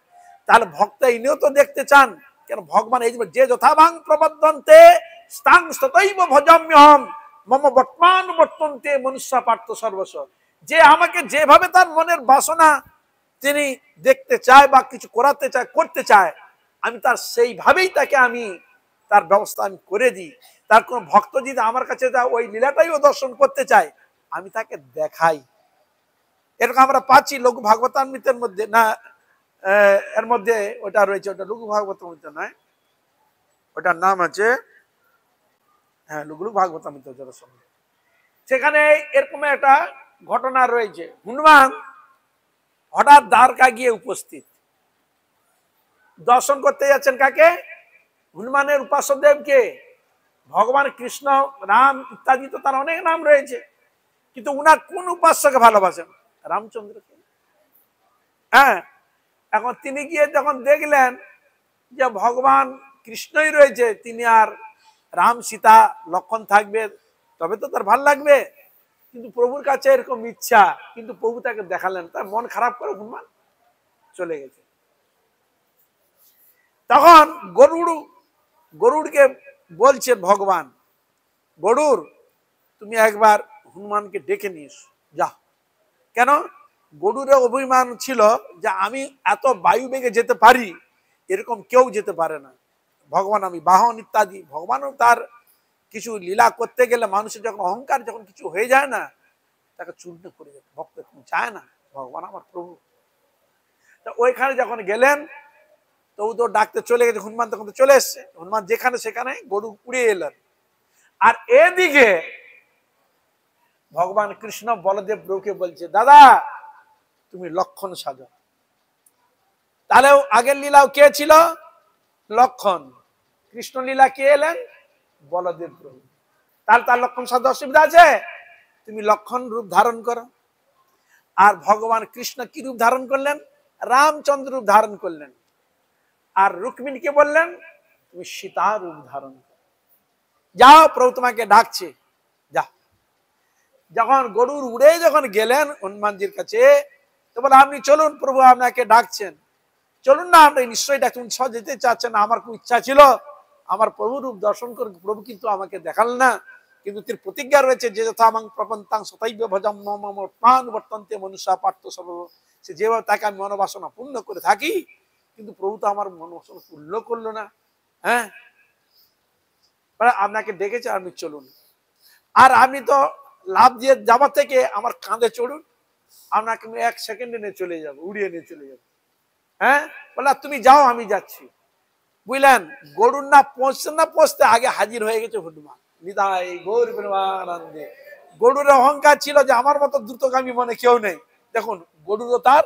তাহলে ভক্ত ইনিও তো দেখতে চান। কেন ভগবান এই যে যথাভাং প্রবদ্ধন্তে স্থান ততৈব ভজাম্যহম মম বর্তমান বর্তন্তে মনুষ্য পার্থ সর্বস্ব। যে আমাকে যেভাবে তার মনের বাসনা তিনি দেখতে চায় বা কিছু করাতে চায়, করতে চায়, আমি তার সেইভাবেই তাকে আমি তার ব্যবস্থা আমি করে দিই। তার কোন ভক্ত যদি আমার কাছে ওই লীলাটাইও দর্শন করতে চায়, আমি তাকে দেখাই। এরকম আমরা পাচ্ছি লঘু ভাগবতামৃতের মধ্যে, না এর মধ্যে ওটা রয়েছে, ওটা লঘু ভাগবতামৃত নয়, ওটার নাম আছে হ্যাঁ লঘু ভাগবতামৃত যারা সঙ্গে। সেখানে এরকম একটা ঘটনা রয়েছে, হনুমান হঠাৎ দ্বারকা গিয়ে উপস্থিত, দর্শন করতে যাচ্ছেন কাকে? হনুমানের উপাস্য দেবকে। ভগবান কৃষ্ণ, রাম ইত্যাদি তো তার অনেক নাম রয়েছে, কিন্তু উনার কোন উপাস্যকে ভালোবাসেন? রামচন্দ্রকে। হ্যাঁ, এখন তিনি গিয়ে যখন দেখলেন যে ভগবান কৃষ্ণই রয়েছে, তিনি আর রাম সীতা লক্ষণ থাকবে, তবে তো তার ভাল লাগবে। কিন্তু প্রভুর কাছে এরকম ইচ্ছা, কিন্তু প্রভু তাকে দেখালেন, তার মন খারাপ করে হনুমান চলে গেছে। তখন গরুড়কে বলছে ভগবান, গরুড় তুমি একবার হনুমানকে ডেকে নিস যা। কেন? গরুড়ের অভিমান ছিল যে আমি এত বায়ু বেগে যেতে পারি, এরকম কেউ যেতে পারে না। ভগবান আমি বাহন ইত্যাদি, ভগবানও তার কিছু লীলা করতে গেলে মানুষের যখন অহংকার যখন কিছু হয়ে যায় না, তাকে চূর্ণ করে যেতে ভক্ত চায় না, ভগবান আমার প্রভু। তা ওইখানে যখন গেলেন তো ও তো ডাকতে চলে গেছে, হনুমান তখন তো চলে এসছে। হনুমান যেখানে সেখানে গরু উড়ে এলেন। আর এদিকে ভগবান কৃষ্ণ বলদেব প্রভুকে বলছে, দাদা তুমি লক্ষণ সাজো। তাহলে আগের লীলাও কে ছিল? লক্ষণ। কৃষ্ণ লীলা কে এলেন? বলদেব প্রভু। তাহলে তার লক্ষণ সাজতে অসুবিধা আছে? তুমি লক্ষণ রূপ ধারণ করো। আর ভগবান কৃষ্ণ কি রূপ ধারণ করলেন? রামচন্দ্র রূপ ধারণ করলেন। আর রুক্মিণীকে বললেন তুমি সীতা রূপ ধারণ করো, যাও প্রভু তোমাকে ডাকছে, যা। যখন গরুর উড়ে যখন গেলেন হনুমানজির কাছে, তো বলে আপনি চলুন, প্রভু আপনাকে ডাকছেন, চলুন না, আপনি নিশ্চয়ই ডাকছেন, যেতে চাচ্ছেন। আমার খুব ইচ্ছা ছিল আমার প্রভু রূপ দর্শন করে, প্রভু কিন্তু আমাকে দেখাল না। কিন্তু তিনি প্রতিজ্ঞা রয়েছে যে যথামাং প্রপন্তাং সতৈব ভজম মম প্রাণ বর্তন্তে মনুষ্য পার্থ সর্ব। সে যেভাবে তাকে আমি মনোবাসনা পূর্ণ করে থাকি, কিন্তু প্রভু তো আমার মনোবাসনা পূর্ণ করলো না। হ্যাঁ, আপনাকে ডেকেছে, আপনি চলুন। আর আপনি তো লাভ দিয়ে যাবার থেকে আমার কাঁধে চড়ুন, আপনাকে আমি 1 সেকেন্ডে নিয়ে চলে যাবো, উড়িয়ে নিয়ে চলে যাবো। হ্যাঁ, বলে তুমি যাও আমি যাচ্ছি। বুঝলেন, গরুর না পৌঁছতে আগে হাজির হয়ে গেছে হনুমান। নিতাই গৌর প্রেমানন্দে। গরুর অহংকার ছিল যে আমার মতো দ্রুতগামী মনে কেউ নেই। দেখুন গরুরও তার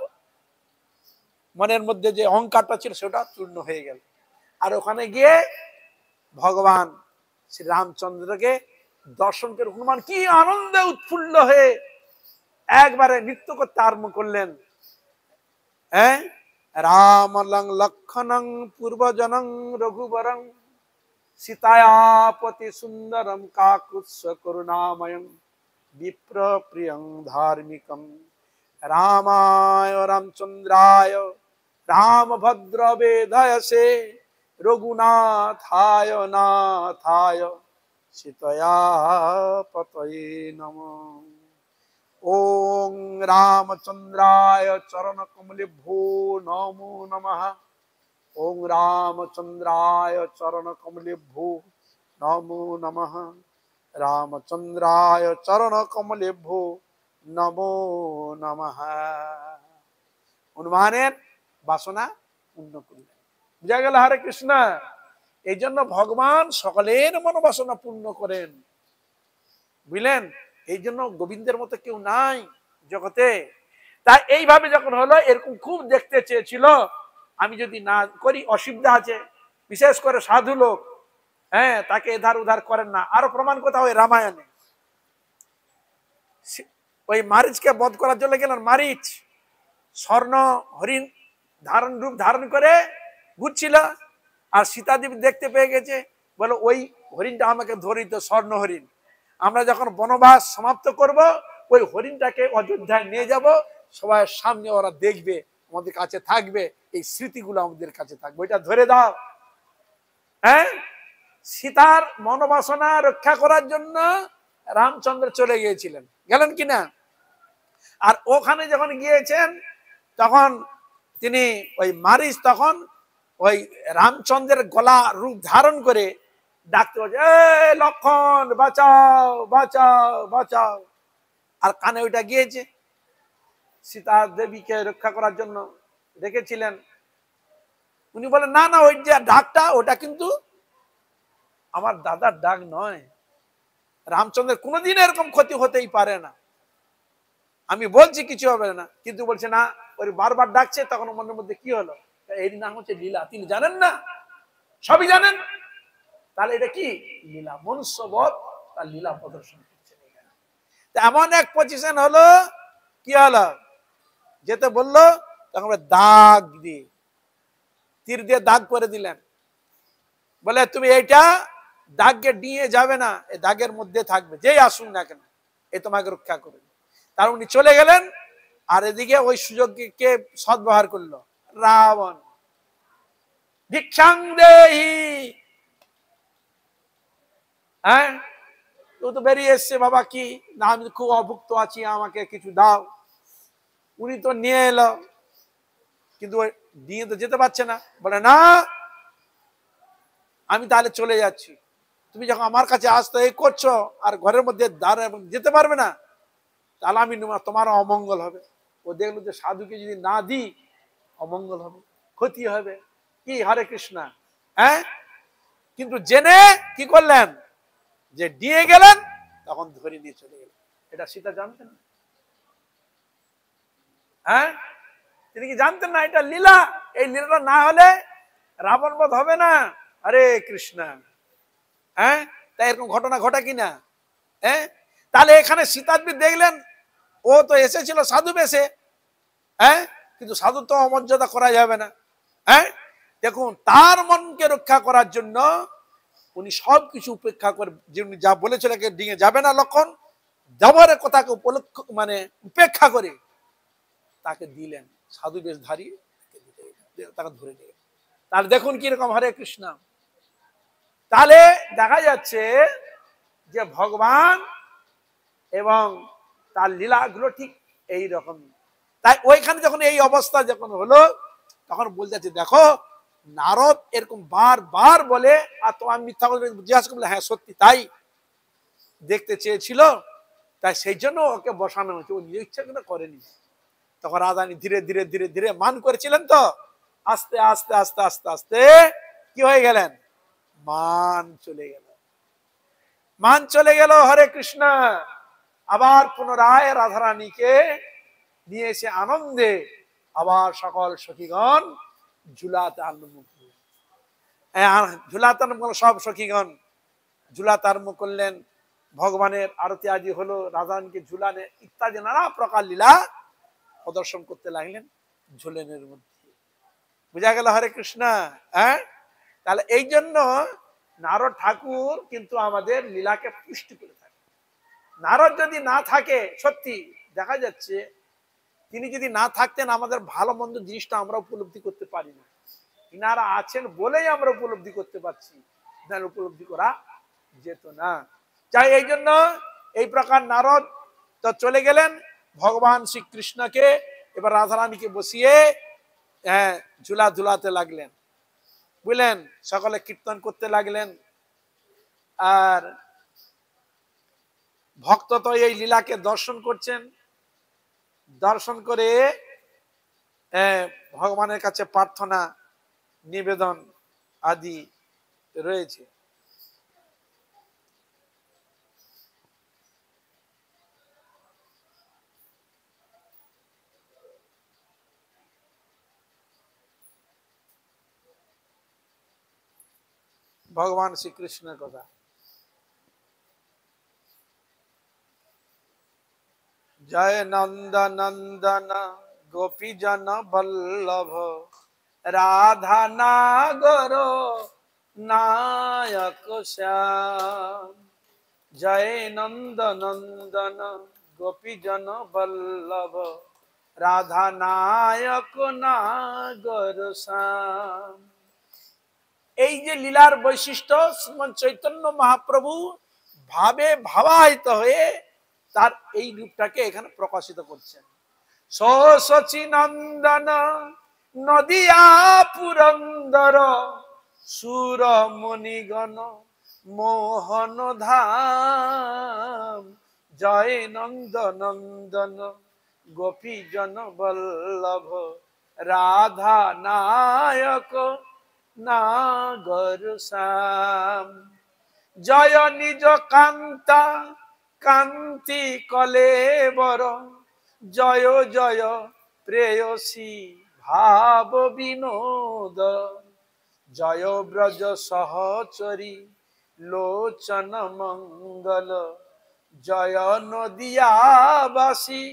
মনের মধ্যে যে অহংকারটা ছিল সেটা চূর্ণ হয়ে গেল। আর ওখানে গিয়ে ভগবান শ্রী রামচন্দ্রকে দর্শন করে হনুমান কি আনন্দে উৎফুল্ল হয়ে একবারে নৃত্য করতে আরম্ভ করলেন। হ্যাঁ, রাম লক্ষণং পূর্বজনং রঘুবরং সীতায়াপতি সুন্দরম কাকুৎস করুণাময়ং বিপ্র প্রিয়ং ধার্মিকম রামায় রামচন্দ্রায় রামভদ্র বেদয়সে রঘুনাথায় নাথায় সীতায়াপতয়ে নমঃ। ওং রামচন্দ্রায় চরণ কমলেভ্যো নমো নমঃ। ওং রামচন্দ্রায় চরণ কমলেভ্যো নমো নমঃ। রামচন্দ্রায় চরণ কমলেভ্যো নমো নমঃ। হনুমানের বাসনা পূর্ণ করলেন। বুঝা গেল? হরে কৃষ্ণ। এই জন্য ভগবান সকলের মনোবাসনা পূর্ণ করেন। বুঝলেন? এই জন্য গোবিন্দের মতো কেউ নাই জগতে। তাই এইভাবে যখন হলো, এরকম খুব দেখতে চেয়েছিল, আমি যদি না করি অসুবিধা আছে, বিশেষ করে সাধু লোক, হ্যাঁ, তাকে এধার উধার করেন না। আরো প্রমাণ কোথাও ওই রামায়ণে, ওই মারিচকে বধ করার জন্য গেলেন, মারিচ স্বর্ণ হরিণ রূপ ধারণ করে ঘুরছিল, আর সীতা দেবী দেখতে পেয়ে গেছে, বলে ওই হরিণটা আমাকে ধরিত, স্বর্ণ হরিণ, আমরা যখন বনবাস সমাপ্ত করব ওই হরিণটাকে অযোধ্যায় নিয়ে যাব, সবাই সামনে ওরা দেখবে, আমাদের কাছে থাকবে, এই স্মৃতিগুলো আমাদের কাছে থাকবে, ওইটা ধরে দাও। হ্যাঁ, সীতার মনোবাসনা রক্ষা করার জন্য রামচন্দ্র চলে গিয়েছিলেন, গেলেন কিনা? আর ওখানে যখন গিয়েছেন তখন তিনি ওই মারিচ তখন ওই রামচন্দ্রের গলা রূপ ধারণ করে ডাকতে বলছে, লক্ষণ বাঁচাও বাঁচাও বাঁচাও। আর কানে ওইটা গিয়েছে, সীতা দেবীকে রক্ষা করার জন্য ডেকেছিলেন। উনি বলেন, না না, ওই যে ডাকটা ওটা কিন্তু আমার দাদার ডাক নয়, রামচন্দ্রের কোনোদিন এরকম ক্ষতি হতেই পারে না, আমি বলছি কিছু হবে না। কিন্তু বলছে না, ওই বারবার ডাকছে, তখন মনের মধ্যে কি হলো, এর নাম হচ্ছে লীলা, তিনি জানেন না, সবই জানেন, তাহলে এটা কি লীলা, মনুষ্যবধ, তার লীলা প্রদর্শন করছে। এমন এক পজিশন হলো, কি হলো, যেতে বললো তখন দাগ দিয়ে, তীর দিয়ে দাগ করে দিলেন, বলে তুমি এইটা দাগকে নিয়ে যাবে না, এই দাগের মধ্যে থাকবে, যেই আসুন না কেন, এ তোমাকে রক্ষা করবে। তার উনি চলে গেলেন, আর এদিকে ওই সুযোগকে কে সদ্ব্যবহার করলো, রাবণ। ভিক্ষাং দেহি, হ্যাঁ, ও তো বেরিয়ে এসছে, বাবা কি না, আমি খুব অভুক্ত আছি, আমাকে কিছু দাও। উনি তো নিয়ে এলো, কিন্তু নিয়ে তো যেতে পারছে না, বলে না, আমি তাহলে চলে যাচ্ছি, তুমি যখন আমার কাছে আসতে এই করছো আর ঘরের মধ্যে দাঁড়ায় যেতে পারবে না, তাহলে আমি তোমার অমঙ্গল হবে। ও দেখলো যে সাধুকে যদি না দিই অমঙ্গল হবে, ক্ষতি হবে, কি হরে কৃষ্ণ, হ্যাঁ। কিন্তু জেনে কি করলেন, যে দিয়ে গেলেন, তখন ধরে নিয়ে চলে গেলেন। এটা সীতা জানতেন না, হ্যাঁ, তিনি কি জানতেন না এটা লীলা? এই লীলাটা না হলে রাবণ বধ হবে না। হরে কৃষ্ণ, হ্যাঁ, তাই এরকম ঘটনা ঘটা কিনা, হ্যাঁ। তাহলে এখানে সীতাদেবী দেখলেন, ও তো এসেছিল সাধু বেশে, হ্যাঁ, কিন্তু সাধু তো অমর্যাদা করা যাবে না, হ্যাঁ। দেখুন, তার মনকে রক্ষা করার জন্য উনি সবকিছু উপেক্ষা করে, যে উনি যা বলেছিল ডিঙে যাবে না লক্ষণ, যাবারের কথাকে মানে উপেক্ষা করে তাকে দিলেন, সাধু বেশ ধারী, তাকে ধরে নিয়ে। তাহলে দেখুন কিরকম, হরে কৃষ্ণ। তাহলে দেখা যাচ্ছে যে ভগবান এবং তার লীলাগুলো ঠিক এই রকম। তাই ওইখানে যখন এই অবস্থা যখন হলো, তখন বলতে যাচ্ছে, দেখো নারদ এরকম বারবার বলে, আর তোমার মিথ্যা করে জিজ্ঞাসা করলে, হ্যাঁ সত্যি তাই, দেখতে চেয়েছিল, তাই সেই জন্য ওকে বসানো হয়েছে, ও নিজের ইচ্ছা কিন্তু করেনি। তখন রাধারানী ধীরে ধীরে ধীরে ধীরে মান করেছিলেন, তো আস্তে আস্তে আস্তে আস্তে আস্তে কি হয়ে গেলেন, মান চলে গেল, মান চলে গেল। হরে কৃষ্ণ। আবার পুনরায় রাধারানীকে নিয়ে এসে আনন্দে আবার সকল সখীগণ ঝুলাতে আরম্ভ করলেন, ঝুলাতে আরম্ভ করলেন, সব সখীগণ ঝুলাতে আরম্ভ করলেন। ভগবানের আরতি আদি হলো, রাধারানীকে ঝুলানে ইত্যাদি নানা প্রকার লীলা প্রদর্শন করতে লাগলেন ঝুলেনের মধ্যে। বুঝা গেল, হরে কৃষ্ণ, হ্যাঁ। তাহলে এই জন্য নারদ ঠাকুর কিন্তু আমাদের লীলাকে পুষ্টি করে থাকে। নারদ যদি না থাকে, সত্যি দেখা যাচ্ছে তিনি যদি না থাকতেন, আমাদের ভালো মন্দ জিনিসটা আমরা উপলব্ধি করতে পারি না। ইনারা আছেন বলেই আমরা উপলব্ধি করতে পারছি, নাহলে উপলব্ধি করা যেত না। চাই এই জন্য এই প্রকার নারদ তো চলে গেলেন, ভগবান শ্রীকৃষ্ণকে এবার রাধারানীকে বসিয়ে ঝুলা ঝুলাতে লাগলেন, বুঝলেন, সকলে কীর্তন করতে লাগলেন। আর ভক্ত তো এই লীলাকে দর্শন করছেন, দর্শন করে ভগবানের কাছে প্রার্থনা নিবেদন আদি রয়েছে। ভগবান শ্রীকৃষ্ণের কথা। জয় নন্দ নন্দন গোপী জন বল্লভ রাধা নাগর নায়ক শ্যাম। জয় নন্দ নন্দন গোপী জন বল্লভ রাধা নায়ক নাগর শ্যাম। এই যে লীলার বৈশিষ্ট্য, শ্রীমৎ চৈতন্য মহাপ্রভু ভাবে ভাবাহিত হয়ে তার এই রূপটাকে এখানে প্রকাশিত করছেন। সচি নন্দন নদিয়া পুরন্দর সুর মণিগণ মোহন ধাম। জয় নন্দ নন্দন গোপী জন বল্লভ রাধা নায়ক নাগর শ্যাম। জয় নিজ কান্তা কান্তি কলেবর জয় জয় প্রেয়সী ভাব বিনোদ। জয় ব্রজ সহচরী লোচন মঙ্গল জয় নদিয়াবাসী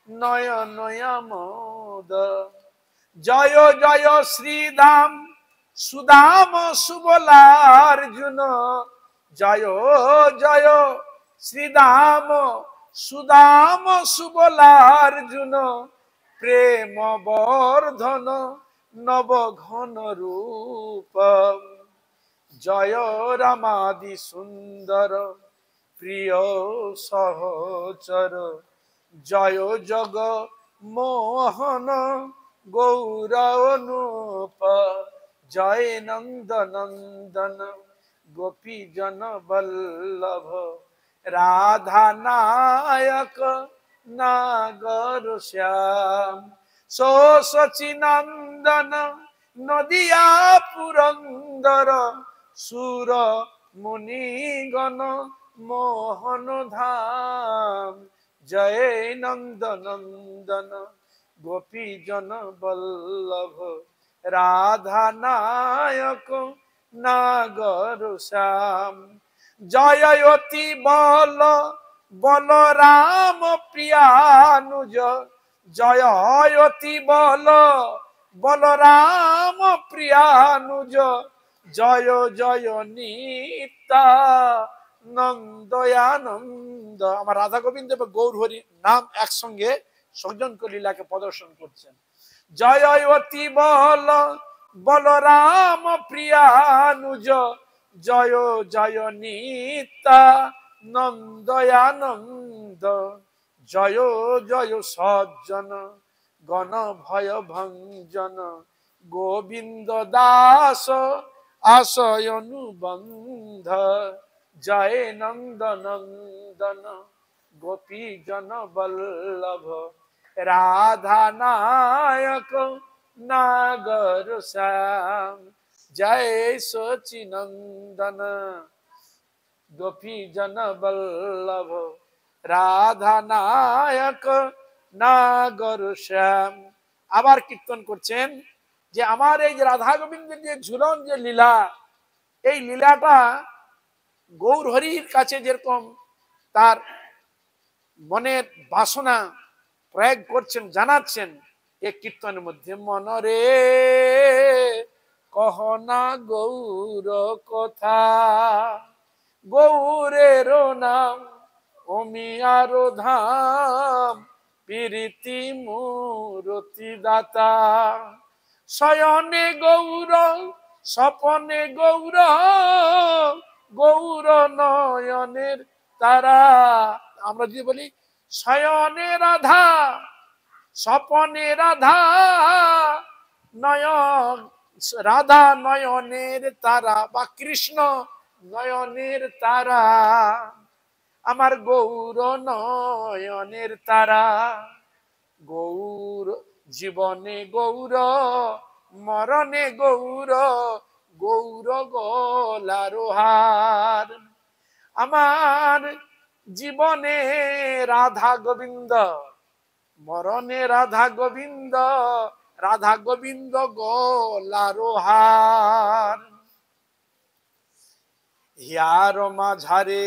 নয়নয়ামোদ। জয় জয় শ্রীধাম সুদাম সুবলার্জুন জয় জয় শ্রীধাম সুদাম সুবলার্জুন প্রেম বর্ধন নব ঘন রূপ। জয় রামাদি সুন্দর প্রিয় সহচর জয় জগ মোহন গৌর অনুপ। জয় নন্দ নন্দন গোপী জন বল্লভ রাধা নায়ক নাগর শ্যাম। সচি নন্দন নদিয়া পুরন্দর সুর মুনিগণ মোহন ধাম। জয় নন্দ নন্দন গোপী জন বল্লভ রাধা নায়ক নাগর শ্যাম। জয় অতি বল বলরাম প্রিয়ানুজ জয় অতি বল বলরাম প্রিয়ানুজ জয় জয় নিতা নন্দয়ানন্দ। আমার রাধা গোবিন্দ এবং গৌর হরি নাম একসঙ্গে সজ্জনক লীলাকে প্রদর্শন করছেন। জয় অতি বল বলরাম প্রিয়ানুজ জয় জয় নিতা নন্দয়ানন্দ। জয় জয় সজ্জন গণ ভয় ভঞ্জন গোবিন্দ দাস আশয় অনুবন্ধ। জয় নন্দ নন্দন গোপী জন বল্লভ রাধা নায়ক নাগর শ্যাম। জয় সচি নন্দন গোপী জন বল্লভ রাধা নায়ক নাগর শ্যাম। আবার কীর্তন করছেন যে আমার এই যে রাধা গোবিন্দের যে ঝুলন যে লীলা, এই লীলাটা গৌর হরির কাছে যেরকম তার মনের বাসনা প্রয়োগ করছেন, জানাচ্ছেন এই কীর্তনের মধ্যে। মনরে কহনা গৌর কথা গৌরের নাম অমিয়ার ধাম প্রীতি মূরতি দাতা। শয়নে গৌর স্বপনে গৌর গৌর নয়নের তারা। আমরা যদি বলি শয়নে রাধা স্বপনে রাধা নয়ন রাধা নয়নের তারা বা কৃষ্ণ নয়নের তারা, আমার গৌর নয়নের তারা। গৌর জীবনে গৌর মরণে গৌর গৌর গলার হার। আমার জীবনে রাধা গোবিন্দ, মরণে রাধা গোবিন্দ, রাধা গোবিন্দ গলার হার। হিয়ার মাঝারে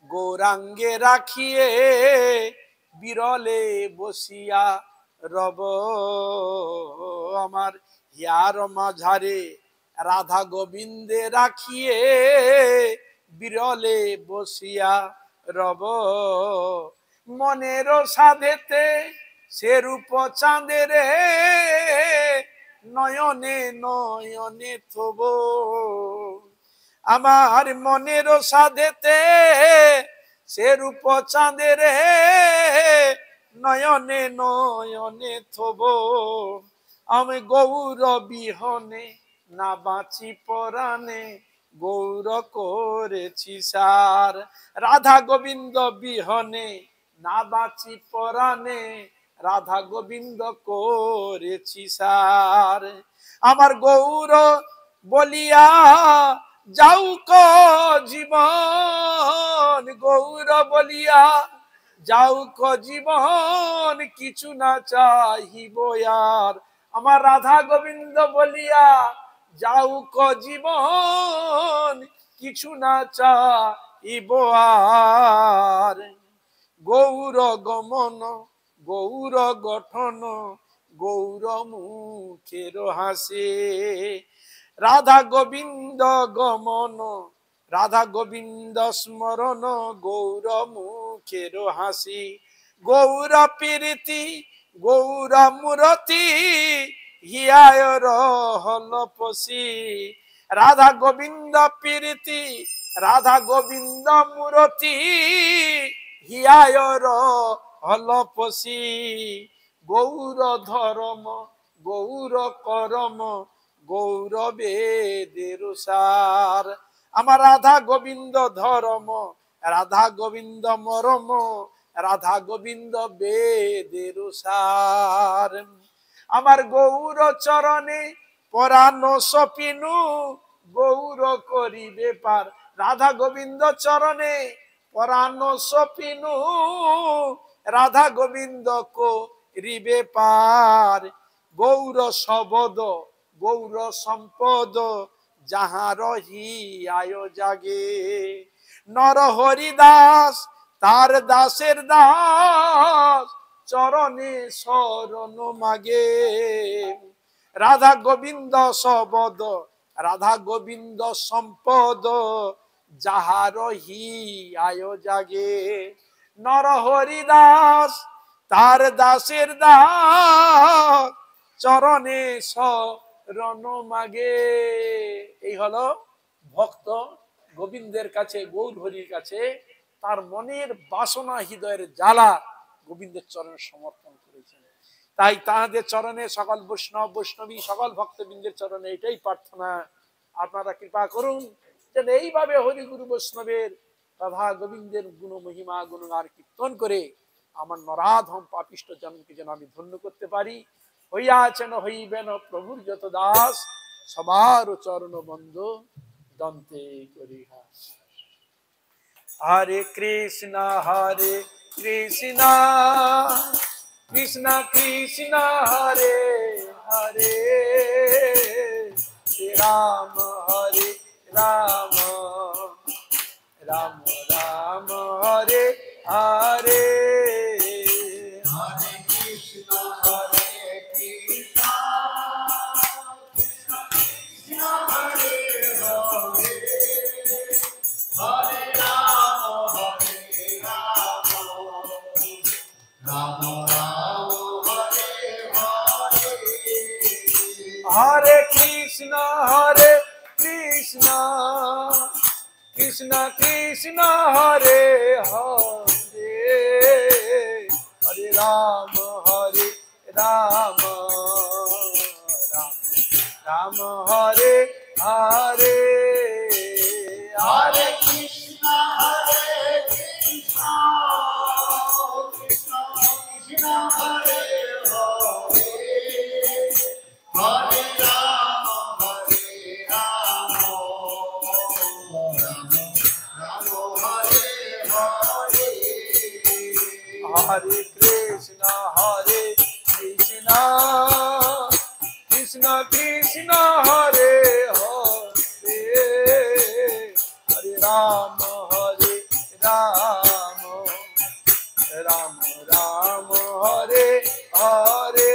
গৌরাঙ্গে রাখিয়ে বিরলে বসিয়া রব। আমার হিয়ার মাঝারে রাধা গোবিন্দে রাখিয়ে বিরলে বসিয়া রব। মনের সাধেতে সে রূপ চাঁদের নয়নে নয়নে থব। আমার মনের সাধেতে সে রূপ চাঁদের নয়নে নয়নে থব। আমি গৌর বিহনে না বাঁচি পরাণে গৌর করেছি সার। রাধা গোবিন্দ বিহনে না বাঁচি পরাণে রাধা গোবিন্দ করেছি সার। আমার গৌর বলিয়া যাও ক জীবন, গৌর বলিয়া যাও ক জীবন, কিছু না চাহিব আর। আমার রাধা গোবিন্দ বলিয়া যাও ক জীবন, কিছু না চাহিব আর। গৌর গমন গৌর গঠন গৌর মুখের হাসে। রাধা গোবিন্দ গমন রাধা গোবিন্দ স্মরণ গৌর মুখের হাসি। গৌর প্রীতি গৌর মূরতি হিয়ায় রহল পশি। রাধা গোবিন্দ প্রীতি রাধা গোবিন্দ মূরতি হিয়ায় রহল পশি। গৌর ধর্ম গৌর করম গৌর বেদের সার। আমার রাধা গোবিন্দ ধর্ম রাধা গোবিন্দ মরম রাধা গোবিন্দ বেদের সার। আমার গৌর চরণে পরাণ সপিনু গৌর করিবে পার। রাধা গোবিন্দ চরণে পরাণ সপিনু রাধা গোবিন্দ করিবে পার। গৌর শবদ গৌর সম্পদ যাহার হিয়ায় জাগে। নর হরিদাস তার দাসের দাস চরণে শরণ মাগে। রাধা গোবিন্দ শবদ রাধা গোবিন্দ সম্পদ যাহার হিয়ায় জাগে। নর হরিদাস তার দাসের দাস চরণে শরণ মাগে। এই হলো ভক্ত গোবিন্দের কাছে গৌর হরির কাছে তার মনের বাসনা হৃদয়ের জ্বালা গোবিন্দের চরণে সমর্পণ করেছেন। তাই তাহাদের চরণে সকল বৈষ্ণব বৈষ্ণবী সকল ভক্তবৃন্দের চরণে এটাই প্রার্থনা, আপনারা কৃপা করুন যেন এইভাবে হরিগুরু বৈষ্ণবের রাধা গোবিন্দের গুণ মহিমা গুণগান কীর্তন করে আমার নরাধম পাপিষ্ট জন্মকে যেন আমি ধন্য করতে পারি। হইয়াছেন হইবেন প্রভুর যত দাস সবার চরণ বন্ধ দন্তে করিহা। হরে কৃষ্ণ কৃষ্ণ কৃষ্ণ হরে হরে রাম হরে রাম রাম রাম হরে হরে। हरे कृष्ण कृष्ण कृष्ण हरे हरे हरे राम राम राम हरे हरे। हरे कृष्ण कृष्ण कृष्ण कृष्ण हरे हरे हरे राम राम हरे हरे। हरे कृष्ण कृष्ण कृष्ण हरे हरे हरे राम हरे राम राम राम हरे हरे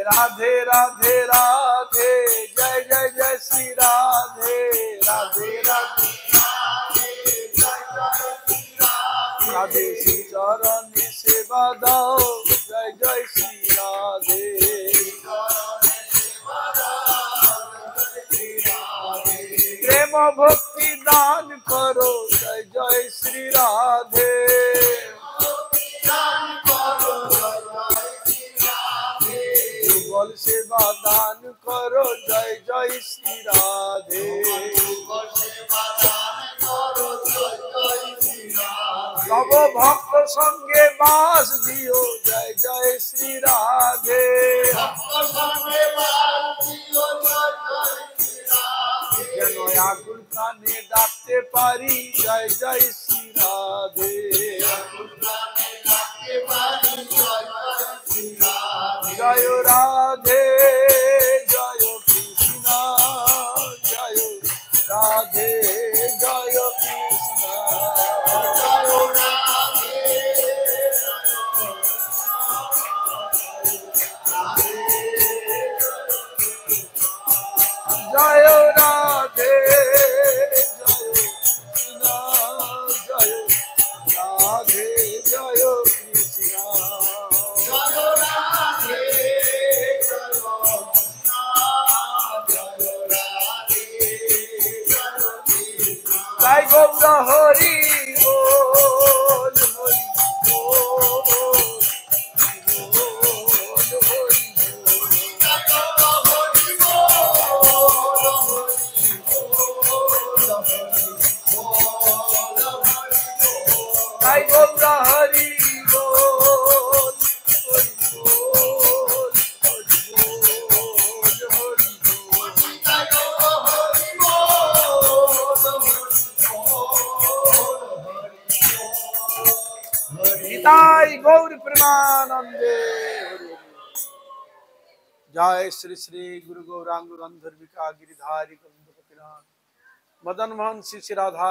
राधे राधे राधे जय जय जय श्री राधे राधे राधे राधे श्री चरण सेवा दाओ जय जय श्री राधे प्रेम भक्ति दान करो जय जय श्री राधे युगल सेवा दान करो जय जय श्री राधे तब भक्त संगे बास दियो जय जय श्री राधे যেন আকুল কানে ডাকতে পারি জয় জয় শ্রী রাধে জয় রাধে জয় কৃষ্ণ জয় রাধে জয় কৃষ্ণ জয় রাধে জয় কৃষ্ণ জয় রাধে জয় কৃষ্ণ জয় গৌর হরি বল হরি জয় গৌর হরি বল गौर प्रेमानंदे जय श्री श्री गुरु गौरांग गंधर्विका गिरिधारी मदन मोहन श्री राधा